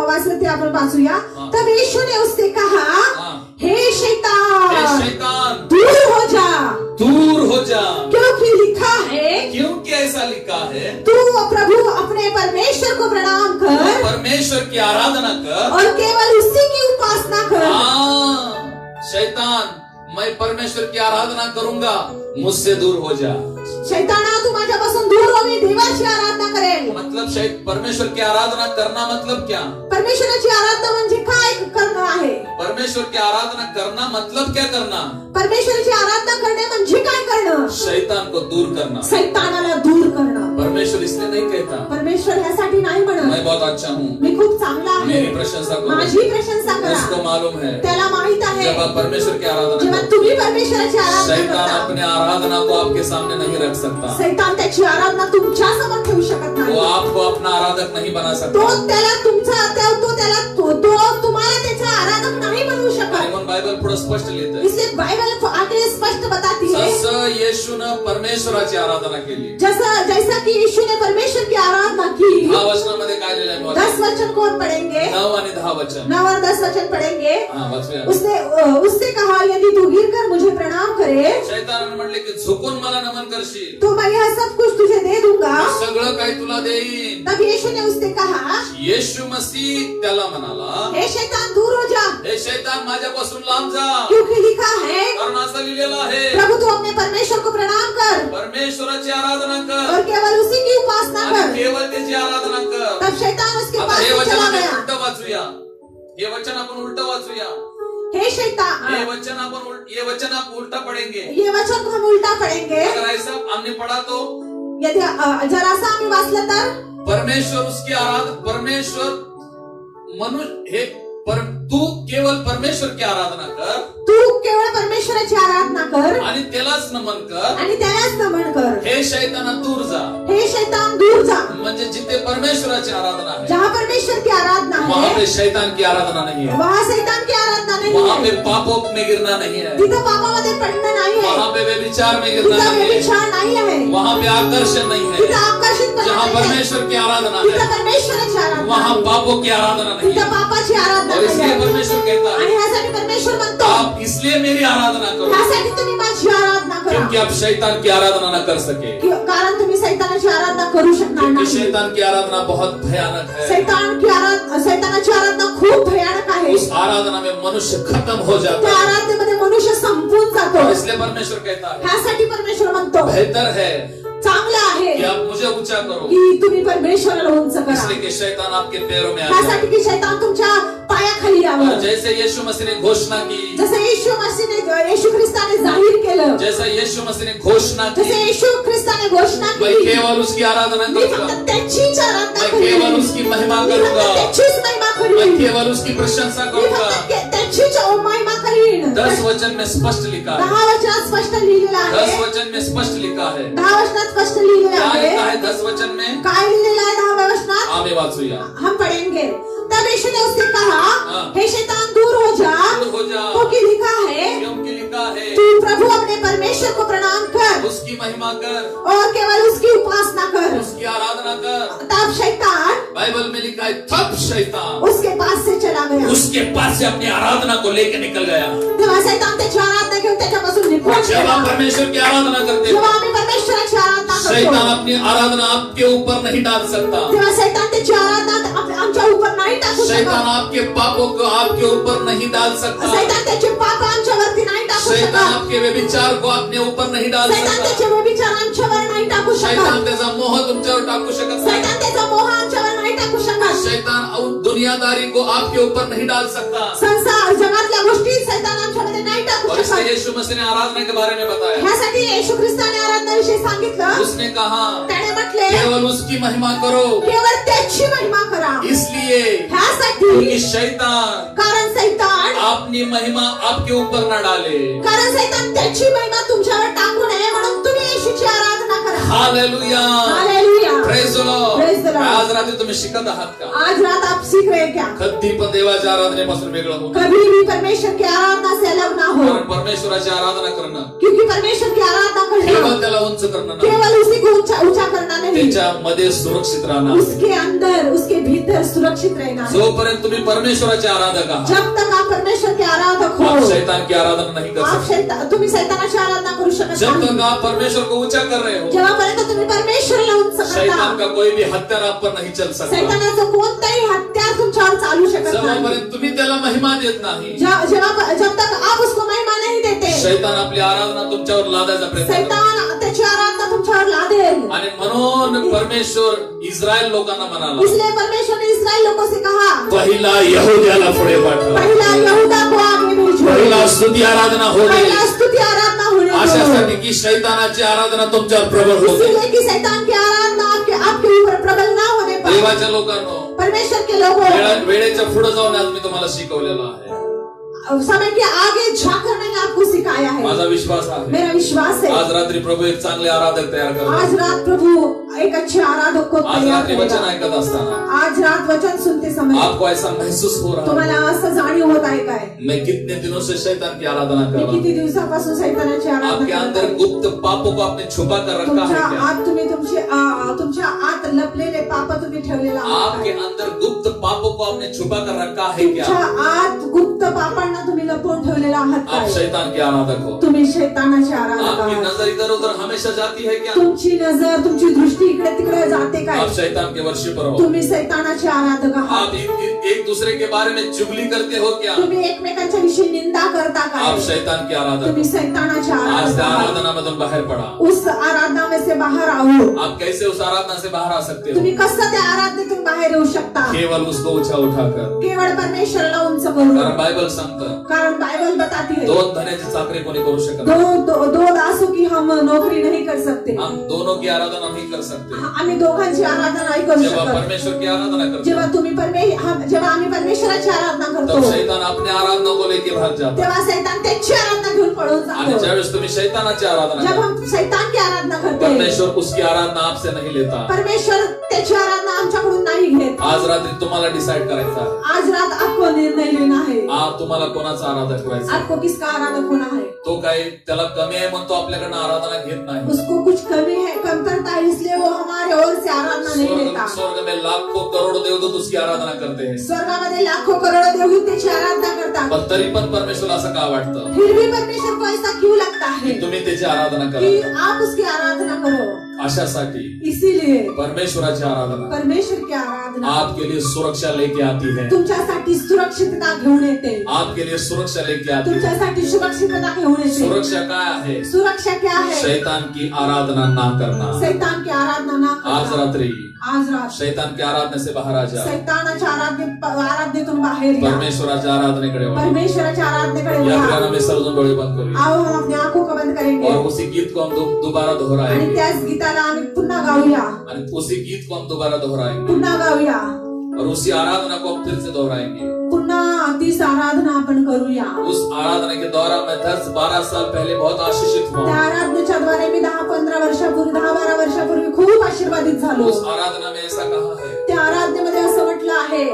वाचलं ते आपण वाचूया। हाँ। तब यीशु ने उससे कहा, हाँ, हे हे शैतान, शैतान दूर हो जा, दूर हो जा, क्योंकि लिखा है, क्योंकि ऐसा लिखा है, तू प्रभु अपने परमेश्वर को प्रणाम कर परमेश्वर की आराधना कर और केवल उसी की उपासना कर। हाँ, शैतान मैं परमेश्वर की आराधना करूंगा, मुझसे दूर हो जा। शैताना तू माझ्यापासून दूर हो, मी देवाची आराधना करेल। मतलब परमेश्वर की आराधना करना मतलब क्या? परमेश्वराची आराधना म्हणजे काय करणं आहे? परमेश्वर की आराधना करना मतलब क्या करना? परमेश्वराची आराधना करणे म्हणजे काय करणं? शैतान को दूर करना। सैतानाला दूर करणं। परमेश्वर इसलिए नहीं कहता परमेश्वर यासाठी नाही म्हणत, मैं बहुत अच्छा हूँ, मी खूप चांगला आहे, मेरी प्रशंसा करो। माझी प्रशंसा उसको करा। मालूम है त्याला माहित आहे, जब आप परमेश्वर की आराधना जेव्हा करो, तुम्ही परमेश्वराची आराधना शैतान करता, अपने आराधना को आपके सामने नहीं रख सकता। सैतान त्याची आराधना तुमच्या समोर ठेवू शकत वो नाही। आपको अपना आराधक नहीं बना तो सकता। त्याला तुमचा तो तुम्हाला त्याचा आराधक नाही बनवू शकत। म्हणून बाइबल पुढे स्पष्ट लिहित आहे, इसलिए बाइबल आगे स्पष्ट बताती है, जसं येशूनं परमेश्वराची आराधना केली। जैसा कि यीशु ने परमेश्वर की आराधना की। 10 वचनामध्ये काय लिहिलंय? 10 वचन कौन पढ़ेंगे? 9 आणि 10 वचन। 9 और 10 वचन पढ़ेंगे। हा, वाचूया। उसने कहा, यदि तू गिर कर मुझे प्रणाम करे, शैतानाने म्हटले की झुकून मला नमन करशील, तो मैं यह सब कुछ तुझे दे दूंगा। मी सगळं काही तुला देईन। तब यीशु ने उससे कहा, येशू मसीह त्याला म्हणाला, हे शैतान दूर हो जा, हे शैतान माझ्यापासून लांब जा, क्योंकि लिखा है, कारण असं लिहिलेलं आहे, प्रभु तू अपने परमेश्वर को प्रणाम कर परमेश्वराची आराधना कर और केवल उसी की उपासना आणि कर। केवळ त्याची आराधना कर। तब शैतान उसके आता पास हे से वचन चला आपण गया। उलट वाचूया, हे वचन आपण उलट वाचूया, हे शैतान, ये वचन आप उल्टा पढ़ेंगे। ये वचन को हम उल्टा पढ़ेंगे। अगर ऐसा हमने पढ़ा तो यदि जरासा आम्ही वाचलं तर, परमेश्वर उसकी परमेश्वर मनुष्य हे तू केवळ परमेश्वर की आराधना कर, तू केवळ परमेश्वराची आराधना कर आणि त्यालाच नमन कर, आणि त्यालाच नमन कर। हे शैताना दूर जा। हे शैतान दूर जा, म्हणजे जिथे परमेश्वराची आराधना है, जहाँ परमेश्वर की आराधना वहां है, पे शैतान की आराधना नहीं है, वहाँ शैतान की आराधना नहीं वहां पे है। पापों में गिरना नहीं है, तिथं पापामध्ये पडणं नाही आहे, वहां पे व्यभिचार में गिरना तिथं नहीं है, व्यभिचार नाही आहे, वहां पे आकर्षण नहीं तिथं है। आकर्षित पण जहाँ नाही आहे, परमेश्वर की आराधना तिथं है, परमेश्वराची आराधना वहां आहे, पापों की आराधना नहीं तिथं है। पापाची आराधना और नाही इसलिए आहे। परमेश्वर कहता है, आणि ह्यासाठी परमेश्वर म्हणतो, आप इसलिए मेरी आराधना करो ह्यासाठी तुम्ही माझी आराधना क्योंकि करा, आप शैतान की आराधना न कर सके, कारण तुम्ही सैतानाची आराधना करू शकणार क्योंकि नाही। शैतान की आराधना बहुत भयानक है। सैतानाची आराधना खूप भयानक आहे। उस आराधना में मनुष्य खत्म हो जाता त्या है। आराधनेमध्ये मनुष्य संपून और जातो। इसलिए परमेश्वर कहता है, ह्यासाठी परमेश्वर म्हणतो, बेहतर है चांगलं आहे कि आप मुझे ऊंचा करो, की तुम्ही परमेश्वराला उंच करा, इसलिए कि शैतान आपके पैरों में आ ह्यासाठी जाए। की शैतान तुमच्या पायाखाली और यावं। जैसे यीशु मसीह ने घोषणा की, जसं येशू ख्रिस्ताने जाहीर केलं, जैसा यीशु मसीह ने घोषणा जसं की, येशू ख्रिस्ताने घोषणा मैं केली, केवल उसकी आराधना मी करूंगा, फक्त त्याचीच आराधना मैं करेन, केवल उसकी महिमा मी फक्त करूंगा, त्याचीच महिमा मैं करीन, केवल उसकी प्रशंसा मी करूंगा। फक्त त्याचीच महिमा करीन। 10 वचन में स्पष्ट लिखा है, 10 वचनात स्पष्ट लिहिलेलं 10 आहे, वचन में स्पष्ट लिखा है। 10 वचनात स्पष्ट लिहिलेलं क्या लिखा आहे। है 10 वचन में? काय लिहिलेलं आहे 10व्या वचनात? आम्ही वाचूया। हम पढ़ेंगे। तब यीशु ने उससे कहा, हाँ। हे शैतान दूर हो जा, दूर हो जा, क्योंकि लिखा है, क्योंकि लिखा है, तू प्रभु अपने परमेश्वर को प्रणाम कर उसकी महिमा कर, और केवल उसकी उपासना कर। उसकी आराधना कर। तब शैतान बाइबल में लिखा है, तब शैतान उसके पास से चला गया। उसके पास से अपनी आराधना को लेकर निकल गया। तेव्हा शैतान त्याची आराधना घेऊन त्याच्यापासून निघून जब गेला। आप परमेश्वर की आराधना करते जेव्हा हो, आम्ही परमेश्वराची आराधना शैतान करतो अपनी आराधना आपके ऊपर नहीं डाल सकता। तेव्हा सैतान त्याची आराधना आमच्या ऊपर नाही टाकू शैतान शकत आपके पापों को आपके ऊपर नहीं डाल सकता। सैतान त्याचे पाप आमच्यावरती नाही टाकू शैतान शकत आपके व्यभिचार को अपने ऊपर नहीं डाल सैतान सकता। त्याचे व्यभिचार आमच्यावर नाही टाकू शैतान शकत त्याचा मोह तुमच्यावर टाकू शकत सैतान नाही। त्याचा मोह आमच्यावर नाही टाकू शकत शैतान दुनियादारी को आपके ऊपर नहीं डाल सकता। संसार जगातल्या गोष्टी सैतान आमच्यामध्ये नाही टाकू और इसलिए शकत यीशु मसीह ने आराधना के बारे में बताया। ह्यासाठी येशू ख्रिस्ताने आराधनाविषयी सांगितलं उसने कहा त्याने म्हटले केवल उसकी महिमा करो, केवळ त्याची महिमा करा इसलिए ह्यासाठी कि शैतान कारण सैतान अपनी महिमा आपके ऊपर न डाले। कारण सैतान त्याची महिमा तुमच्यावर टाकू नये म्हणून तुम्ही येशूची आराधना करा hallelujah, hallelujah praise the Lord. Praise the Lord. आज रात्री तुम्ही शिकत आहात का? आज रात आप सीख रहे क्या कधी पण देवाच्या आराधनेपासून वेगळं होऊ नये। कभी भी परमेश्वर की आराधना से अलग ना हो कारण परमेश्वराची आराधना करणं क्योंकि परमेश्वर की आराधना केवळ करना त्याला उंच करणं नाही, केवल उसी को ऊंचा करना नहीं त्याच्यामध्ये सुरक्षित राहणार। उसके अंदर उसके भीतर सुरक्षित रहना है जोपर्यंत तुम्ही परमेश्वराचे आराधक आहात, जब तक आप परमेश्वर के आराधक हो आप शैतान की आराधना नहीं कर आप सकते। तुम्ही सैतानाची आराधना करू शकत जब नाही तक आप परमेश्वर को ऊंचा कर रहे हो, जेव्हापर्यंत तुम्ही परमेश्वरला उंच शैतान करता का कोई भी हत्यारा आप पर नहीं चल सकता। सैतानाचं कोणतंही हत्यार तुमच्यावर चालू शकत नाही जेव्हापर्यंत तुम्ही त्याला महिमा देत नाही, जब तक आप उसको महिमा नहीं देते शैतान आपली आराधना तुमच्यावर लादायचा प्रयत्न करतो। सैतान त्याची आराधना तुमच्यावर लादेल आणि म्हणून परमेश्वर इस्रायल लोकांना म्हणाला, इसलिए परमेश्वर ने इस्राएल लोगों से कहा पहिला यहूद्याला पुढे पाठवा, पहला यहूदा को आगे भेजो पहिला स्तुती आराधना होणे, पहला स्तुति आराधना होने दो अशासाठी की शैतानाची आराधना तुमच्यावर प्रबल होते। इसीलिए कि शैतान की आराधना आपके ऊपर प्रबल ना होने पर देवाच्या लोकांनो, परमेश्वर के लोगों वेळेच्या पुढे जाऊन आज मी तुम्हाला शिकवलेलं आहे। समय के आगे जाकर मैंने आपको सिखाया है माझा विश्वास आहे मेरा विश्वास है आज रात्री प्रभू एक चांगले आराधक तयार करतो। आज रात प्रभु एक अच्छे आराधक को आज तैयार रात्री वचन करेगा ऐकत असताना आज रात वचन सुनते समय आपको ऐसा महसूस हो रहा तुम्हाला है, असं जाणीव होत आहे काय मैं कितने दिनों से शैतान की आराधना कर मी रहा हूँ। किती दिवसापासून सैतानाची आपके आराधना अंदर करत आहे. गुप्त पापों को आपने छुपा कर रखा तुमच्या है क्या? आत तुम्ही तुमच्या आत लपलेले पाप तुम्ही ठेवलेला आपके आहात अंदर गुप्त पापों को आपने छुपा कर रखा है क्या? तुमच्या आत गुप्त पापांना तुम्ही लपवून ठेवलेला आहात आप काय शैतान के आराधक हो। तुम्ही शैतानाचे आराधक आपकी आहात नजर इधर उधर हमेशा जाती है क्या? तुमची नजर तुमची दृष्टी इकडे तिकडे जाते काय आप शैतान के वर्शिपर हो। तुम्ही सैतानाचे आराधक आहात आप एक दूसरे के बारे में चुगली करते हो क्या? तुम्ही एकमेकांच्या विषयी निंदा करता आप काय शैतान के आराधक तुम्ही हो। सैतानाचे आज आराधक त्या आहात आराधनामधून बाहेर पडा। उस आराधना में से बाहर आओ आप कैसे उस आराधना से बाहर आ सकते हो? तुम्ही कसं त्या आराधनेतून बाहेर येऊ शकता केवल उसको ऊंचा उठाकर। केवळ परमेश्वराला उंच करून कारण बाइबल सांगतं कारण बाइबल बताती है दोन धन्याची चाकरी कोणी करू शकत दो नाही। दो दासों की हम नौकरी नहीं कर सकते हम दोनों की आराधना नहीं कर सकते। आम्ही दोघांची आराधना नाही करू जेव्हा शकत परमेश्वर की आराधना करते जेव्हा तुम्ही जेव्हा आम्ही परमेश्वराची आराधना तब करतो शैतान अपने आराधना को लेके भाग जाता है। तेव्हा सैतान त्याची आराधना घेऊन पळून आणि जातो ज्यावेळेस तुम्ही शैतानाची आराधना जब करता, हम शैतान की आराधना करते हैं परमेश्वर उसकी आराधना आपसे नहीं लेता। परमेश्वर त्याची आराधना आमच्याकडून नाही घेत आज रात्री तुम्हाला डिसाइड करायचं आहे आज रात आपको निर्णय लेना है आज तुम्हाला कोणाचा आराधक व्हायचा आहे। आपको किसका आराधक होना है तो काय त्याला कमी आहे म्हणतो आपल्याकडनं आराधना घेत नाही। उसको कुछ कमी है कमतरता है इसलिए वो हमारे ओर से आराधना नहीं लेता स्वर्ग में लाखों करोड़ देवदूत उसकी आराधना करते हैं, स्वर्गामध्ये लाखों करोड़ देवदूत त्याची आराधना करतात पण तरी पण परमेश्वर असं का वाटतं फिर भी परमेश्वर को ऐसा क्यों लगता है की तुम्ही त्याची आराधना कि करा? आप उसकी आराधना करो अशासाठी इसीलिए परमेश्वराची आराधना परमेश्वर की आराधना आपके लिए सुरक्षा लेके आती है, तुमच्यासाठी सुरक्षितता घेऊन येते आपके लिए सुरक्षा लेके आती है। तुमच्यासाठी सुरक्षितता घेऊन येते सुरक्षा काय आहे? सुरक्षा क्या है शैतान की आराधना ना करना। शैतान की आराधना ना आज करना रात्री आज रात शैतान की आराधना से बाहर आ जा, सैतानाच्या आराधनेतून बाहेर या परमेश्वराच्या आराधनेकडे वळ। परमेश्वराच्या आराधनेकडे या वळा. प्यारा में सर्वजन डोळे बंद करूया आओ हम अपने आंखों को बंद करेंगे और उसी गीत को हम दोबारा आणि दोहराएंगे त्याच गीताला आम्ही पुन्हा गाऊया आणि उसी गीत को हम दोबारा दोहराएंगे पुन्हा गाऊया और उसी आराधना को हम फिर से दोहराएंगे। पुन्हा तीच आराधना आपण करूया उस आराधना के दौरान मैं 10-12 साल पहले बहुत आशीषित त्या हुआ। आराधनेच्या द्वारे मी 10-15 वर्षापूर्वी 10-12 वर्षापूर्वी खूप आशीर्वादित झालो उस आराधना में ऐसा कहा है, त्या आराधनेमध्ये असं म्हटलं आहे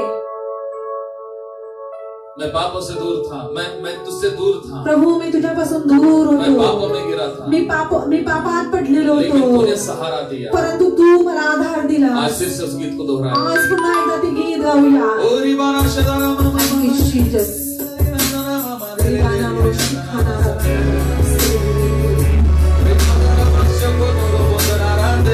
मैं पापों से दूर था, मैं तुझसे दूर था, प्रभू मी तुझ्यापासून दूर मैं होतो पापों में गिरा था, मी पापात पडलेलो लेकिन होतो तूने सहारा दिया। परंतु तू मला आधार दिला आज फिर से उस गीत को दोहराएंगे। आज पुन्हा एकदा ते गीत गाऊया ओरी बारा शदारा मन मन मन Jesus. आराधना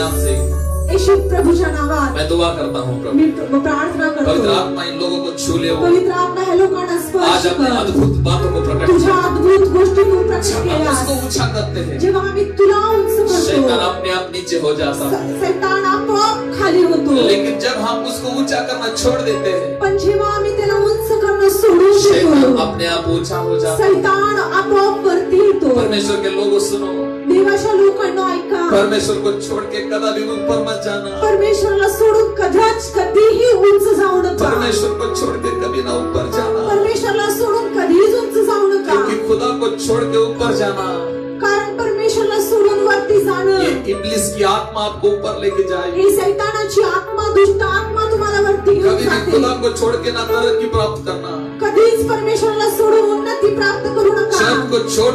नाम से येशू प्रभूच्या नावात मैं दुआ करता हूँ प्रभु, मी प्रार्थना पवित्र करतो, आत्मा इन लोगों को छू ले हो। पवित्र आत्मा ह्या लोकांना आज स्पर्श अपने कर, अद्भुत बातों को प्रकट तुझ्या अद्भुत गोष्टी तू प्रकट जब हम केल्यास, उसको ऊंचा करते हैं, जेव्हा आम्ही तुला उंच शैतान करतो, अपने आप नीचे हो जाता है। सैतान आपोआप खाली होतो, लेकिन जब हम उसको ऊंचा करना छोड़ देते हैं, पण जेव्हा आम्ही त्याला उंच करणं सोडून शैतान देतो, अपने आप ऊंचा हो जाता है। सैतान आपोआप वरती येतो. परमेश्वर के लोगों सुनो, देवाच्या लोकांना ऐका, परमेश्वर को छोड़ के कदा भी ऊपर मत जाना। परमेश्वराला सोडून कधीही उंच जाऊ नका, परमेश्वर को छोड़ के कभी ना ऊपर जाना, परमेश्वराला सोडून कधीच उंच जाऊ नका, क्योंकि खुदा को छोड़ के ऊपर जाना कारण परमेश्वराला सोडून वरती जाणं ये इब्लिस की आत्मा आपको ऊपर लेके जाएगी। ही सैतानाची आत्मा, दुष्ट आत्मा तुम्हाला वरती घेऊन कभी भी जाते. खुदा को छोड़ के ना तरक्की प्राप्त करना, कधीच परमेश्वराला सोडून उन्नती प्राप्त करू नका, शर्म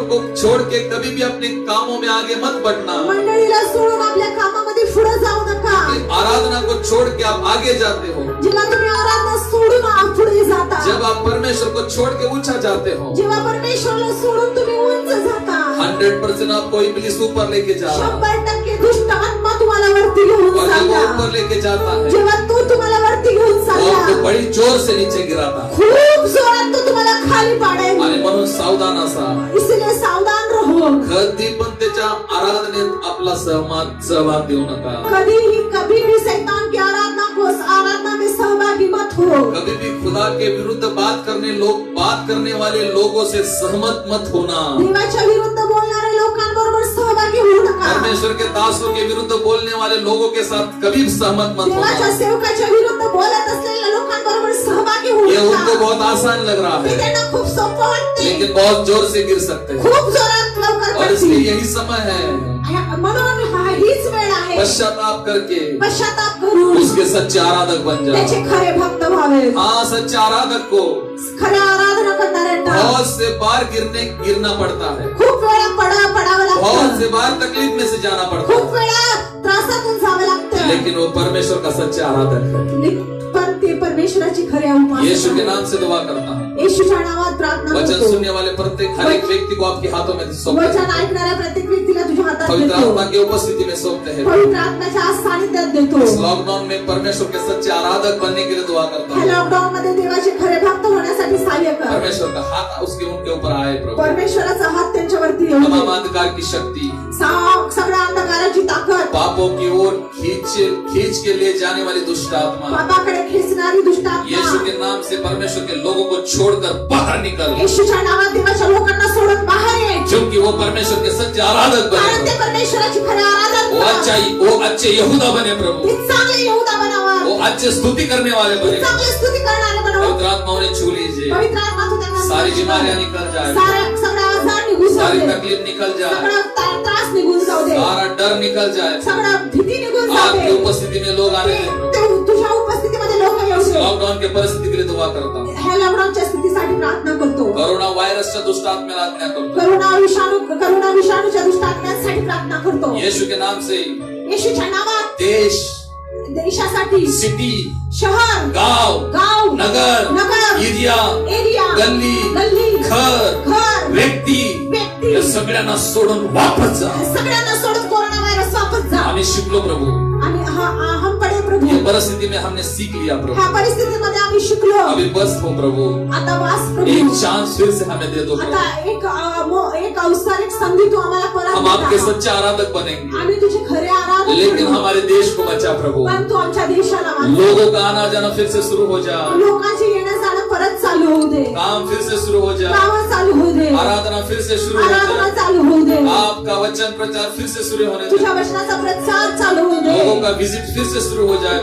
को छोड़ के कभी भी अपने कामों में आगे मत बढ़ना। मंडळीला सोडून आपल्या कामामध्ये पुढे जाऊ नका. आराधना को छोड़ के आप आगे जाते हो, जेव्हा तुम्ही आराधना सोडून पुढे जाता, जब आप परमेश्वर को छोड़ के ऊंचा जाते हो, जेव्हा परमेश्वराला सोडून तुम्ही उंच जाता, 100% आपको इब्लिस ऊपर लेके जा रहा है। 100% दुष्ट आत्मा तुम्हाला वरती घेऊन और जब वो जाता. ऊपर लेके जाता है, जेव्हा तो तुम्हाला वरती घेऊन वो आपको चालला, बड़ी जोर से नीचे गिराता है। खूप जोरात तो तुम्हाला खाली पाडेल. आणि म्हणून सावधान असा, इसलिए सावधान रहो. कधी पण त्याच्या आराधनेत आपला सहभाग देऊ नका। कभी भी शैतान की आराधना में सहभागी मत हो. कभी भी खुदा के विरुद्ध बात करने वाले लोगों से सहमत मत होना। देवाच्या विरुद्ध बोलणाऱ्या लोकांबरोबर सहभागी होऊ नका. परमेश्वर के दासों के विरुद्ध बोलने वाले लोगों के साथ कभी सहमत मत देवाच्या होना। सेवकाच्या विरुद्ध बोलत असलेल्या लोकांबरोबर सहभागी होऊ ये उनको नका. बहुत आसान लग रहा हे है, त्यांना खूप सोपं वाटते, लेकिन बहुत जोर से गिर सकते हैं। खूप जोरात लवकर और इसलिए पडतील. यही समय है, म्हणून हीच वेळ आहे पश्चाताप करके पश्चाताप करून उसके सच्चे आराधक बन त्याचे जाओ। खरे भक्त व्हावे. हाँ, सच्चे आराधक को खऱ्या आराधना करणाऱ्यांना बहुत से बार गिरना पड़ता है, खूप वेळा पडावं बहुत लागतं, से बार तकलीफ में से जाना पड़ता खूप है, वेळा त्रासातून जावं लागतं, लेकिन वो परमेश्वर का सच्चा आराधक है। पण ते परमेश्वराची खऱ्या यीशु के उपासना. नाम से दुआ करता हूँ, येशूच्या नावात प्रार्थना वचन करतो. सुनने वाले प्रत्येक हर एक व्यक्ति को आपके हाथों में सौंपते वचन हैं, ऐकणाऱ्या प्रत्येक व्यक्तीला तुझ्या हातात पवित्र देतो, आत्मा की उपस्थिति में सौंपते हैं। पवित्र आत्म्याच्या सानिध्यात देतो. इस लॉकडाउन में परमेश्वर के सच्चे आराधक बनने के लिए दुआ करता ह्या हूँ। लॉकडाऊन मध्ये देवाचे खरे भक्त होण्यासाठी सहाय्य कर. परमेश्वर का हाथ उनके ऊपर आए प्रभु। परमेश्वराचा हात त्यांच्यावरती येऊ तमाम दे. अंधकार की शक्ति सगळ्या अंधकाराची ताकद, पापों की ओर खींच के ले जाने वाली दुष्ट आत्मा पापाकडे खेचणारी दुष्ट आत्मा, यीशु के नाम से परमेश्वर के लोगों को छोड़कर बाहर निकल, येशूच्या नावात देवाच्या लोकांना सोडून बाहेर ये, क्योंकि वो परमेश्वर के सच्चे आराधक कारण बने, ते परमेश्वराची खरे वो आराधना, अच्छे यहूदा बने प्रभु, ते चांगले यहूदा बनावा, वो अच्छे स्तुति करने वाले बने। चांगले स्तुती करणारे बनावा. पवित्र आत्मा उन्हें छू लीजिए, पवित्र आत्मा तू त्यांना सारी स्पर्श कर. बीमारियां निकल जाए, सगळा आजार निघून जाऊ सारी दे, तकलीफ निकल जाए, सगळा त्रास निघून जाऊ दे, सारा डर निकल जाए। सगळा भीती निघून जाऊ आपकी दे. उपस्थिति में लोग आने दें प्रभु। तुझ्या उपस्थितीमध्ये लोक येऊ दे. लॉकडाउन के परिस्थिति के लिए दुआ करता हूँ, ह्या लॉकडाऊनच्या स्थितीसाठी प्रार्थना करतो. कोरोना वायरसच्या दुष्ट आत्मेला आज्ञा करतो, करुणा विषाणूच्या दुष्ट आत्म्यांसाठी प्रार्थना करतो. यीशु के नाम से येशूच्या नावात देश, देशासाठी, सिटी, शहर, गाव, नगर, एरिया, गल्ली, घर, व्यक्ती या सगळ्यांना सोडून वापस जा। सगळ्यांना सोडून कोरोना व्हायरस वापस जा. आम्ही शिकलो प्रभु, आम्ही हम पडे प्रभू, ये परिस्थिति में हमने सीख लिया प्रभु। ह्या परिस्थितीमध्ये आम्ही शिकलो. अभी बस हो प्रभु, आता वास प्रभू, एक चांस फिर से हमें दे दो प्रभु, आता एक अवसर, एक संधी तू आम्हाला परत हम आपके दे. सच्चे आराधक बनेंगे, आम्ही तुझे खरे आराधक लेकिन बनू. हमारे देश को बचा प्रभु। पण तू आमच्या देशाला वाचव. लोगों का आना जाना फिर से शुरू हो जा, लोकांचे येणं जाणं परत चालू होऊ दे, काम फिर से शुरू हो जा, कामं चालू होऊ दे, आराधना फिर से शुरू हो आराधना जा, चालू होऊ दे, आपका वचन प्रचार फिर से शुरू होने दे, तुझ्या वचनाचा प्रचार चालू होऊ दे, लोगों का विजिट फिर से शुरू हो जाए।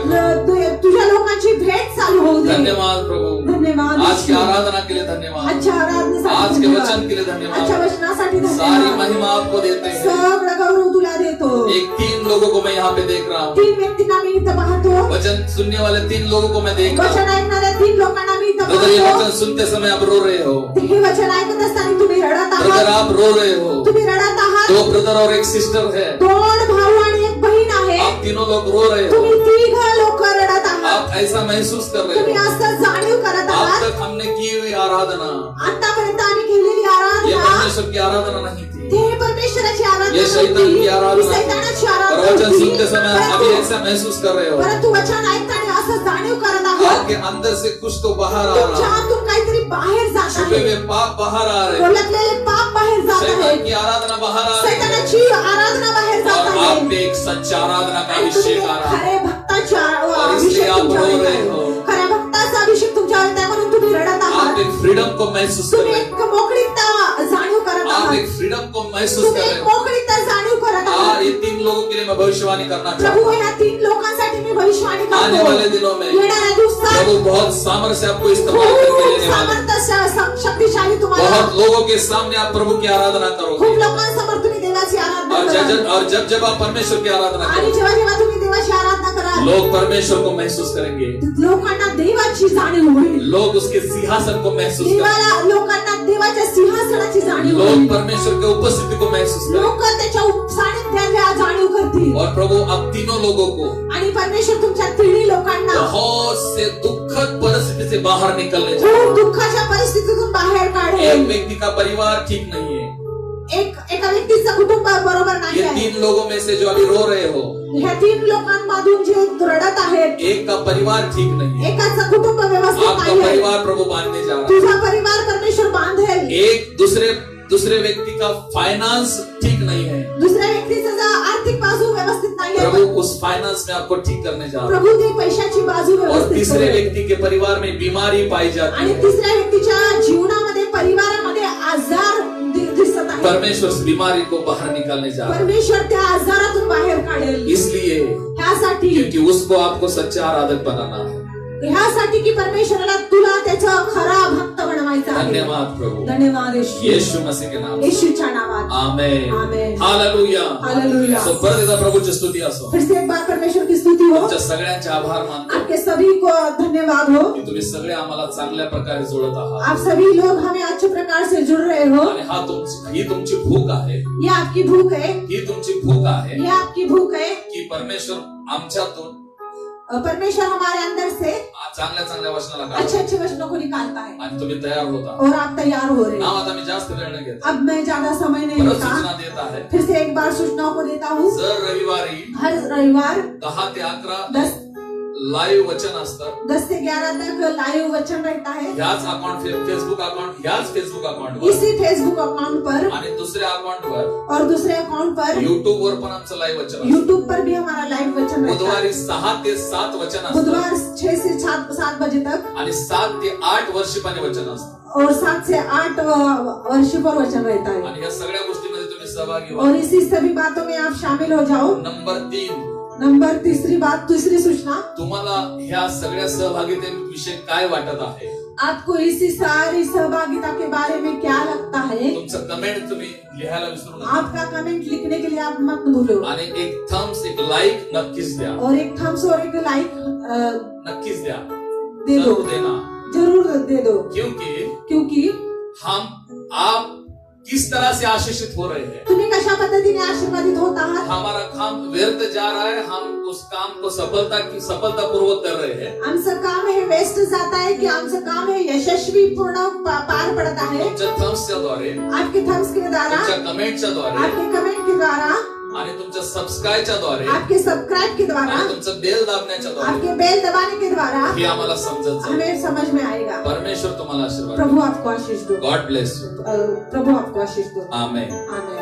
तुझ्या लोकांची भेट चालू होऊ दे. धन्यवाद प्रभु, धन्यवाद. आज की आराधना के लिए धन्यवाद, आजच्या आराधनेसाठी आज के धन्यवाद. वचन के लिए आजच्या धन्यवाद, वचनासाठी सारी धन्यवाद. महिमा आपको देते हैं। सगळं गौरव तुला देतो. एक 3 लोगों को मैं यहाँ पे देख रहा हूँ, 3 व्यक्तींना मी इथं पाहतो. वचन सुनने वाले 3 लोगों को मैं देख रहा वचन हूँ। ऐकणाऱ्या 3 लोकांना मी इथं ब्रदर, ये पाहतो. वचन सुनते समय आप रो रहे हो, हे वचन ऐकत असताना तुम्ही रडत ब्रदर आहात. आप रो रहे हो, तुम्ही रडत आहात. 2 ब्रदर और एक सिस्टर है, 2 भाऊ आणि 1 बहीण आहे. आप तीनों लोग रो रहे हो, तुम्ही 3 लोक रडत आहात. आप ऐसा महसूस कर रहे तुम्ही हो, असं जाणीव करत आज आहात. तक हमने की हुई आराधना आतापर्यंत आम्ही केलेली ये आराधना परमेश्वर की आराधना नहीं थी, इथे परमेश्वराची आराधना ये शैतान की आराधना. ही शैतानाची आराधना प्रवचन होती. सुनते समय अभी ऐसा महसूस कर रहे हो परंतु वचन ऐकताना असं जाणीव करत आहोत आपके अंदर से कुछ तो बाहर आ तुमच्या रहा है. आतून काहीतरी बाहेर जात छुपे आहे. हुए पाप बाहर आ रहे हैं. ओळखलेले पाप बाहेर जात शैतान आहे. की आराधना बाहर आ रही है शैतानाची आराधना बाहेर जात और आहे. आप पे एक सच्चा आराधना का आणि तुम्ही अभिषेक आ रहा है. खरे भक्ताच्या और इसलिए अभिषेक आप तुमच्यावर रो येत रहे आहे. हो. खऱ्या भक्ताचा अभिषेक तुमच्यावर येत आहे म्हणून तुम्ही रडत आप आहात. एक फ्रीडम को महसूस कर तुम्ही रहे एक मोकळीकता जाणीव करत हो. आप आहात. एक फ्रीडम को महसूस तुम्ही कर एक रहे हो. मोकळीकता जाणीव करत और आहात. ये 3 लोगों के लिए मैं भविष्यवाणी करना प्रभू चाहता हूँ. ह्या 3 लोकांसाठी मी भविष्यवाणी आने करतो. वाले दिनों में येणाऱ्या दिवसात प्रभु बहुत सामर्थ्य से आपको इस्तेमाल करके खूप लेने वाले हैं. सामर्थ्य शक्तिशाली तुम्हाला बहुत लोगों के सामने आप प्रभु की आराधना खूप करोगे लोकांसमोर तुम्ही देवाची आराधना और कराल. जब आप परमेश्वर की आराधना आणि करोगे जेव्हा जेव्हा तुम्ही देवाची आराधना कराल लोग परमेश्वर को महसूस करेंगे. लोकांना देवाची जाणीव होईल. लोग उसके सिंहासन को महसूस करेंगे. देवाला लोकांना देवाच्या सिंहासनाची जाणीव लोग होईल. परमेश्वर के उपस्थिति को महसूस करेंगे. लोक त्याच्या सानिध्याला जाणीव करतील. और प्रभु अब तीनों लोगों को आणि परमेश्वर तुमच्या तिन्ही लोकांना बहुत से दुखद परिस्थिति से बाहर निकलने जा रहे खूप दुःखाच्या परिस्थितीतून बाहेर हैं. एक काढेल. व्यक्ति का परिवार ठीक नहीं है. एका व्यक्तीचं कुटुंब बरोबर नाही ये आहे. 3 लोगों में से जो अभी रो रहे हो ह्या 3 लोकांमधून जे रडत आहेत एक का परिवार ठीक नहीं है. एकाचं कुटुंब व्यवस्थित आपका नाही आहे. परिवार प्रभु बांधने जा रहा है. तुझा परिवार परमेश्वर बांधेल. एक दूसरे व्यक्ति का फाइनेंस ठीक नहीं है. दुसऱ्या व्यक्तीचं जर आर्थिक बाजू व्यवस्थित नाही आहे. प्रभु उस फाइनेंस में आपको ठीक करने जा रहा है. प्रभू ती पैशाची बाजू और व्यवस्थित तीसरे करेल. व्यक्ति के परिवार में बीमारी पाई जाती आणि है. तिसऱ्या व्यक्तीच्या जीवनामध्ये परिवारामध्ये आजार दिसत आहे. परमेश्वर उस बीमारी को बाहर निकालने जा रहा है. परमेश्वर त्या आजारातून बाहेर काढेल. इसलिए ह्यासाठी क्योंकि उसको आपको सच्चा आराधक बनाना है. ह्यासाठी की परमेश्वराला तुला त्याचा खरा भक्त बनवायचा आहे. धन्यवाद प्रभु. धन्यवाद येशू. यीशु मसीह के नाम. येशूच्या नावात. आमेन. आमेन. हालेलुया. हालेलुया. सो परत एकदा प्रभूची स्तुती असो. फिर से एक बार परमेश्वर की स्तुति हो. तुमच्या सगळ्यांचे आभार मानतो आपके सभी को धन्यवाद हो. की तुम्ही सगळे आम्हाला चांगल्या प्रकारे जोडत आहात. आप सभी लोग हमें अच्छे प्रकार से जुड़ रहे हो. आणि ही तुमची भूक आहे. ये आपकी भूख है. ही तुमची भूक आहे ये आपकी भूख है. की परमेश्वर आमच्यातून परमेश्वर हमारे अंदर से चांगल्या चांगल्या वचनाला अच्छे काढतो अच्छे वचनों को निकालता है आणि तुम्ही तयार होता. और आप तैयार हो रहे नाव हैं. आता मी जास्त वेळ नाही घेत. अब मैं ज्यादा समय नहीं परत लेता. सूचना देत आहे. फिर से एक बार सूचनाओं को देता हूँ. जर रविवारी हर रविवार 10 ते 11 10 लाईव्ह वचन असतं. 10 से 11 तक लाइव वचन रहता है. ह्याच फेसबुक अकाउंट इसी फेसबुक अकाउंट पर आणि दुसऱ्या अकाउंटवर और दूसरे अकाउंट पर युट्यूब वर पण आमचं लाईव्ह वचन असतं. यूट्यूब पर भी हमारा लाइव वचन रहता है. बुधवारी 6 ते 7 वचन असतं बुधवार 6 से 7 बजे तक आणि 7 ते 8 वर्षीपाने वचन असतं. और 7 से 8 वर्ष पर वचन रहता है. आणि या सगळ्या गोष्टींमध्ये तुम्ही सहभागी व्हा. और इसी सभी बातों में आप शामिल हो जाओ. नंबर 3 तीसरी सूचना. तुम्हाला ह्या सगळ्या सहभागितेविषयी काय वाटत आहे. आपको इसी सारी सहभागिता के बारे में क्या लगता है. तुमचं कमेंट तुम्ही लिहायला विसरू नका. आपका कमेंट लिखने के लिए आप मत भूलो. आणि एक थम्स एक लाईक नक्कीच द्या. और एक थम्स और एक लाइक नक्कीच द्या. दे दो. जरूर देना. जरूर दे दो. क्योंकि आप किस तरह से आशीषित हो रहे हैं. तुम्ही कशा पद्धतीने आशीर्वादित होत आहात. हमारा काम व्यर्थ जा रहा है. हम उस काम को सफलतापूर्वक कर रहे हैं. आमचं काम हे वेस्ट जात आहे की आमचं काम हे यशस्वी पूर्ण पार पडत आहे. तुमच्या थम्सच्या द्वारे, आपके थम्स के द्वारा, तुमच्या कमेंटच्या द्वारे, आपके कमेंट के द्वारा आणि तुमच्या सबस्क्राईबच्या द्वारे, आपके सब्सक्राइब के द्वारा, आणि तुमचं बेल दाबण्याच्या द्वारे, आपके बेल दबाने के द्वारा हे आम्हाला समजत जाईल. हमें समझ में आएगा. परमेश्वर तुम्हाला आशीर्वाद. प्रभु आपको आशीष दो. God bless you. प्रभु आपको आशीष दो. आमेन. आमेन.